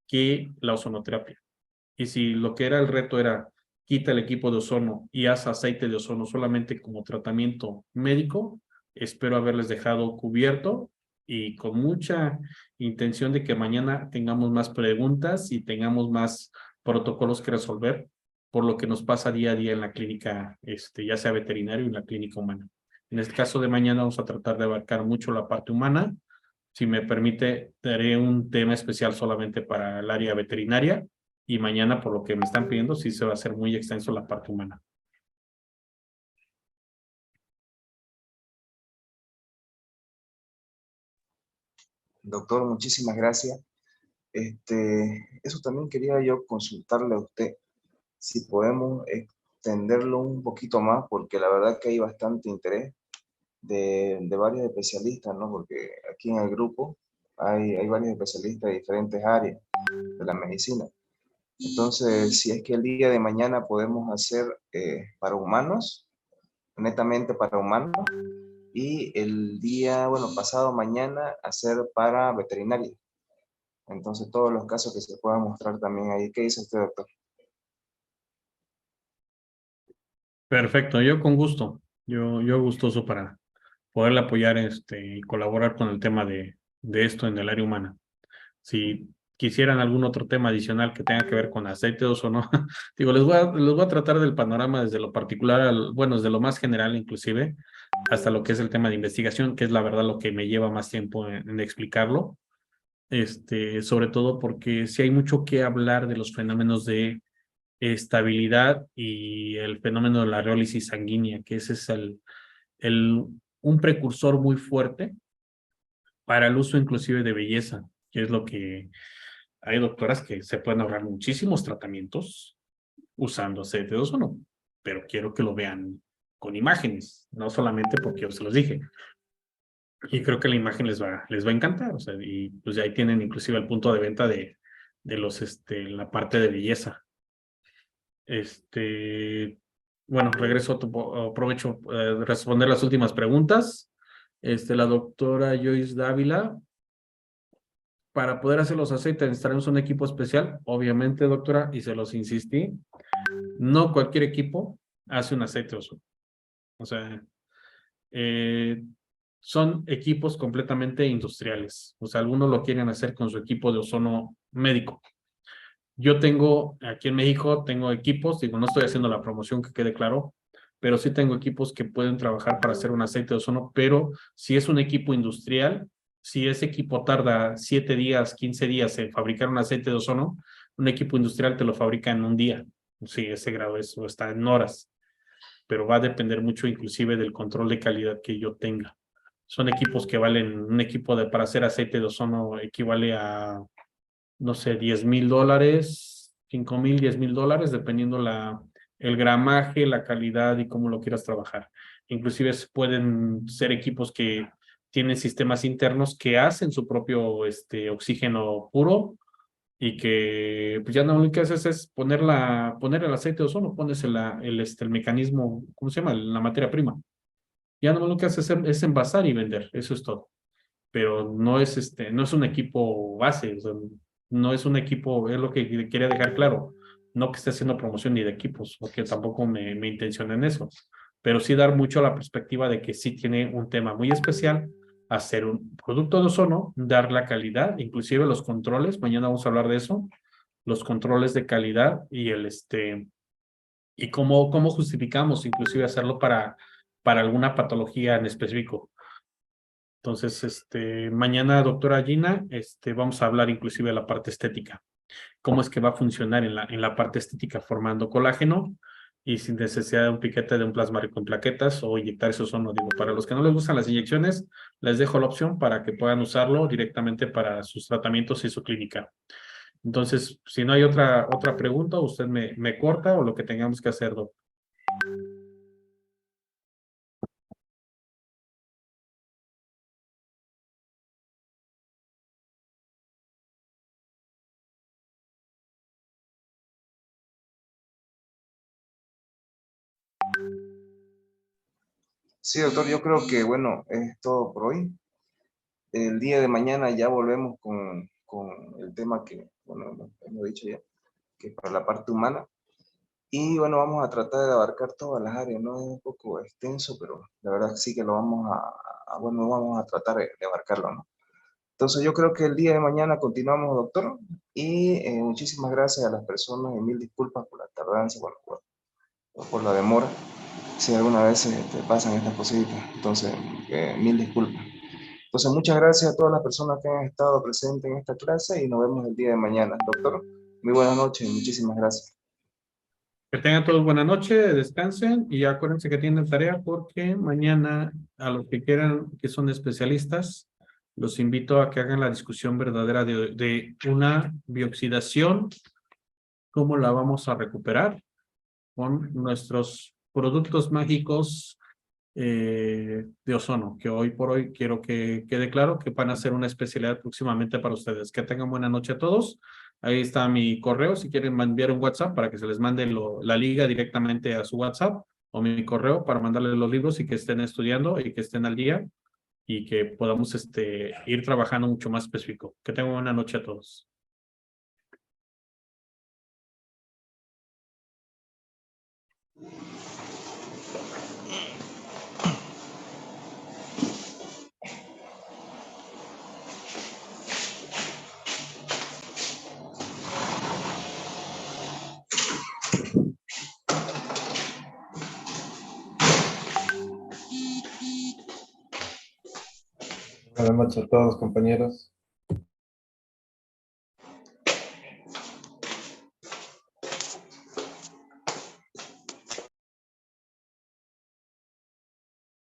que la ozonoterapia. Y si lo que era el reto era quita el equipo de ozono y haz aceite de ozono solamente como tratamiento médico, espero haberles dejado cubierto y con mucha intención de que mañana tengamos más preguntas y tengamos más protocolos que resolver por lo que nos pasa día a día en la clínica, ya sea veterinario y en la clínica humana. En este caso de mañana vamos a tratar de abarcar mucho la parte humana. Si me permite, daré un tema especial solamente para el área veterinaria y mañana, por lo que me están pidiendo, sí se va a hacer muy extenso la parte humana. Doctor, muchísimas gracias. Eso también quería yo consultarle a usted, si podemos extenderlo un poquito más, porque la verdad que hay bastante interés de varios especialistas, ¿no? Porque aquí en el grupo hay varios especialistas de diferentes áreas de la medicina. Entonces, si es que el día de mañana podemos hacer para humanos, netamente para humanos, y el día, bueno, pasado mañana hacer para veterinaria. Entonces, todos los casos que se puedan mostrar también ahí. ¿Qué dice usted, doctor? Perfecto, yo con gusto. Yo gustoso para poderle apoyar y colaborar con el tema de esto en el área humana. Si quisieran algún otro tema adicional que tenga que ver con aceite de ozono, digo, les voy a tratar del panorama desde lo particular, bueno, desde lo más general inclusive, hasta lo que es el tema de investigación, que es la verdad lo que me lleva más tiempo en explicarlo. Sobre todo porque sí hay mucho que hablar de los fenómenos de estabilidad y el fenómeno de la reólisis sanguínea, que ese es un precursor muy fuerte para el uso inclusive de belleza, que es lo que hay doctoras que se pueden ahorrar muchísimos tratamientos usando aceite de ozono, pero quiero que lo vean con imágenes, no solamente porque yo se los dije. Y creo que la imagen les va a encantar, o sea, y pues ahí tienen inclusive el punto de venta de la parte de belleza. Bueno, regreso, aprovecho de responder las últimas preguntas. La doctora Joyce Dávila, para poder hacer los aceites necesitaremos un equipo especial, obviamente, doctora, y se los insistí, no cualquier equipo hace un aceite de ozono. O sea, son equipos completamente industriales. O sea, algunos lo quieren hacer con su equipo de ozono médico. Yo tengo, aquí en México, tengo equipos, digo, no estoy haciendo la promoción, que quede claro, pero sí tengo equipos que pueden trabajar para hacer un aceite de ozono, pero si es un equipo industrial, si ese equipo tarda 7 días, 15 días en fabricar un aceite de ozono, un equipo industrial te lo fabrica en un día. Sí, ese grado está en horas, pero va a depender mucho inclusive del control de calidad que yo tenga. Son equipos que valen, un equipo para hacer aceite de ozono equivale a, no sé, $10,000, $5,000, $10,000, dependiendo el gramaje, la calidad y cómo lo quieras trabajar. Inclusive pueden ser equipos que tienen sistemas internos que hacen su propio oxígeno puro y que pues ya lo único que haces es poner el aceite de ozono, pones el mecanismo, ¿cómo se llama? La materia prima. Ya no lo que haces es envasar y vender, eso es todo. Pero no es no es un equipo base, o sea, no es un equipo, es lo que quería dejar claro, no que esté haciendo promoción ni de equipos, porque tampoco me intencioné en eso, pero sí dar mucho la perspectiva de que sí tiene un tema muy especial, hacer un producto de ozono, dar la calidad, inclusive los controles, mañana vamos a hablar de eso, los controles de calidad y y cómo justificamos inclusive hacerlo para alguna patología en específico. Entonces, mañana, doctora Gina, vamos a hablar inclusive de la parte estética. Cómo es que va a funcionar en la parte estética formando colágeno y sin necesidad de un piquete de un plasma rico en plaquetas o inyectar eso no digo. Para los que no les gustan las inyecciones, les dejo la opción para que puedan usarlo directamente para sus tratamientos y su clínica. Entonces, si no hay otra pregunta, usted me corta o lo que tengamos que hacer, doctor. Sí, doctor, yo creo que, bueno, es todo por hoy. El día de mañana ya volvemos con el tema que, bueno, hemos dicho ya, que es para la parte humana. Y bueno, vamos a tratar de abarcar todas las áreas, ¿no? Es un poco extenso, pero la verdad sí que lo vamos bueno, vamos a tratar de abarcarlo, ¿no? Entonces yo creo que el día de mañana continuamos, doctor, y muchísimas gracias a las personas y mil disculpas por la tardanza, bueno, por la demora, si alguna vez te pasan estas cositas, entonces mil disculpas. Entonces muchas gracias a todas las personas que han estado presentes en esta clase y nos vemos el día de mañana. Doctor, muy buenas noches y muchísimas gracias. Que tengan todos buena noche, descansen y acuérdense que tienen tarea porque mañana a los que quieran, que son especialistas, los invito a que hagan la discusión verdadera de una bioxidación, cómo la vamos a recuperar con nuestros productos mágicos de ozono, que hoy por hoy quiero que quede claro que van a ser una especialidad próximamente para ustedes. Que tengan buena noche a todos. Ahí está mi correo, si quieren enviar un WhatsApp para que se les mande la liga directamente a su WhatsApp o mi correo para mandarles los libros y que estén estudiando y que estén al día y que podamos ir trabajando mucho más específico. Que tengan buena noche a todos. Buenas noches a todos, compañeros.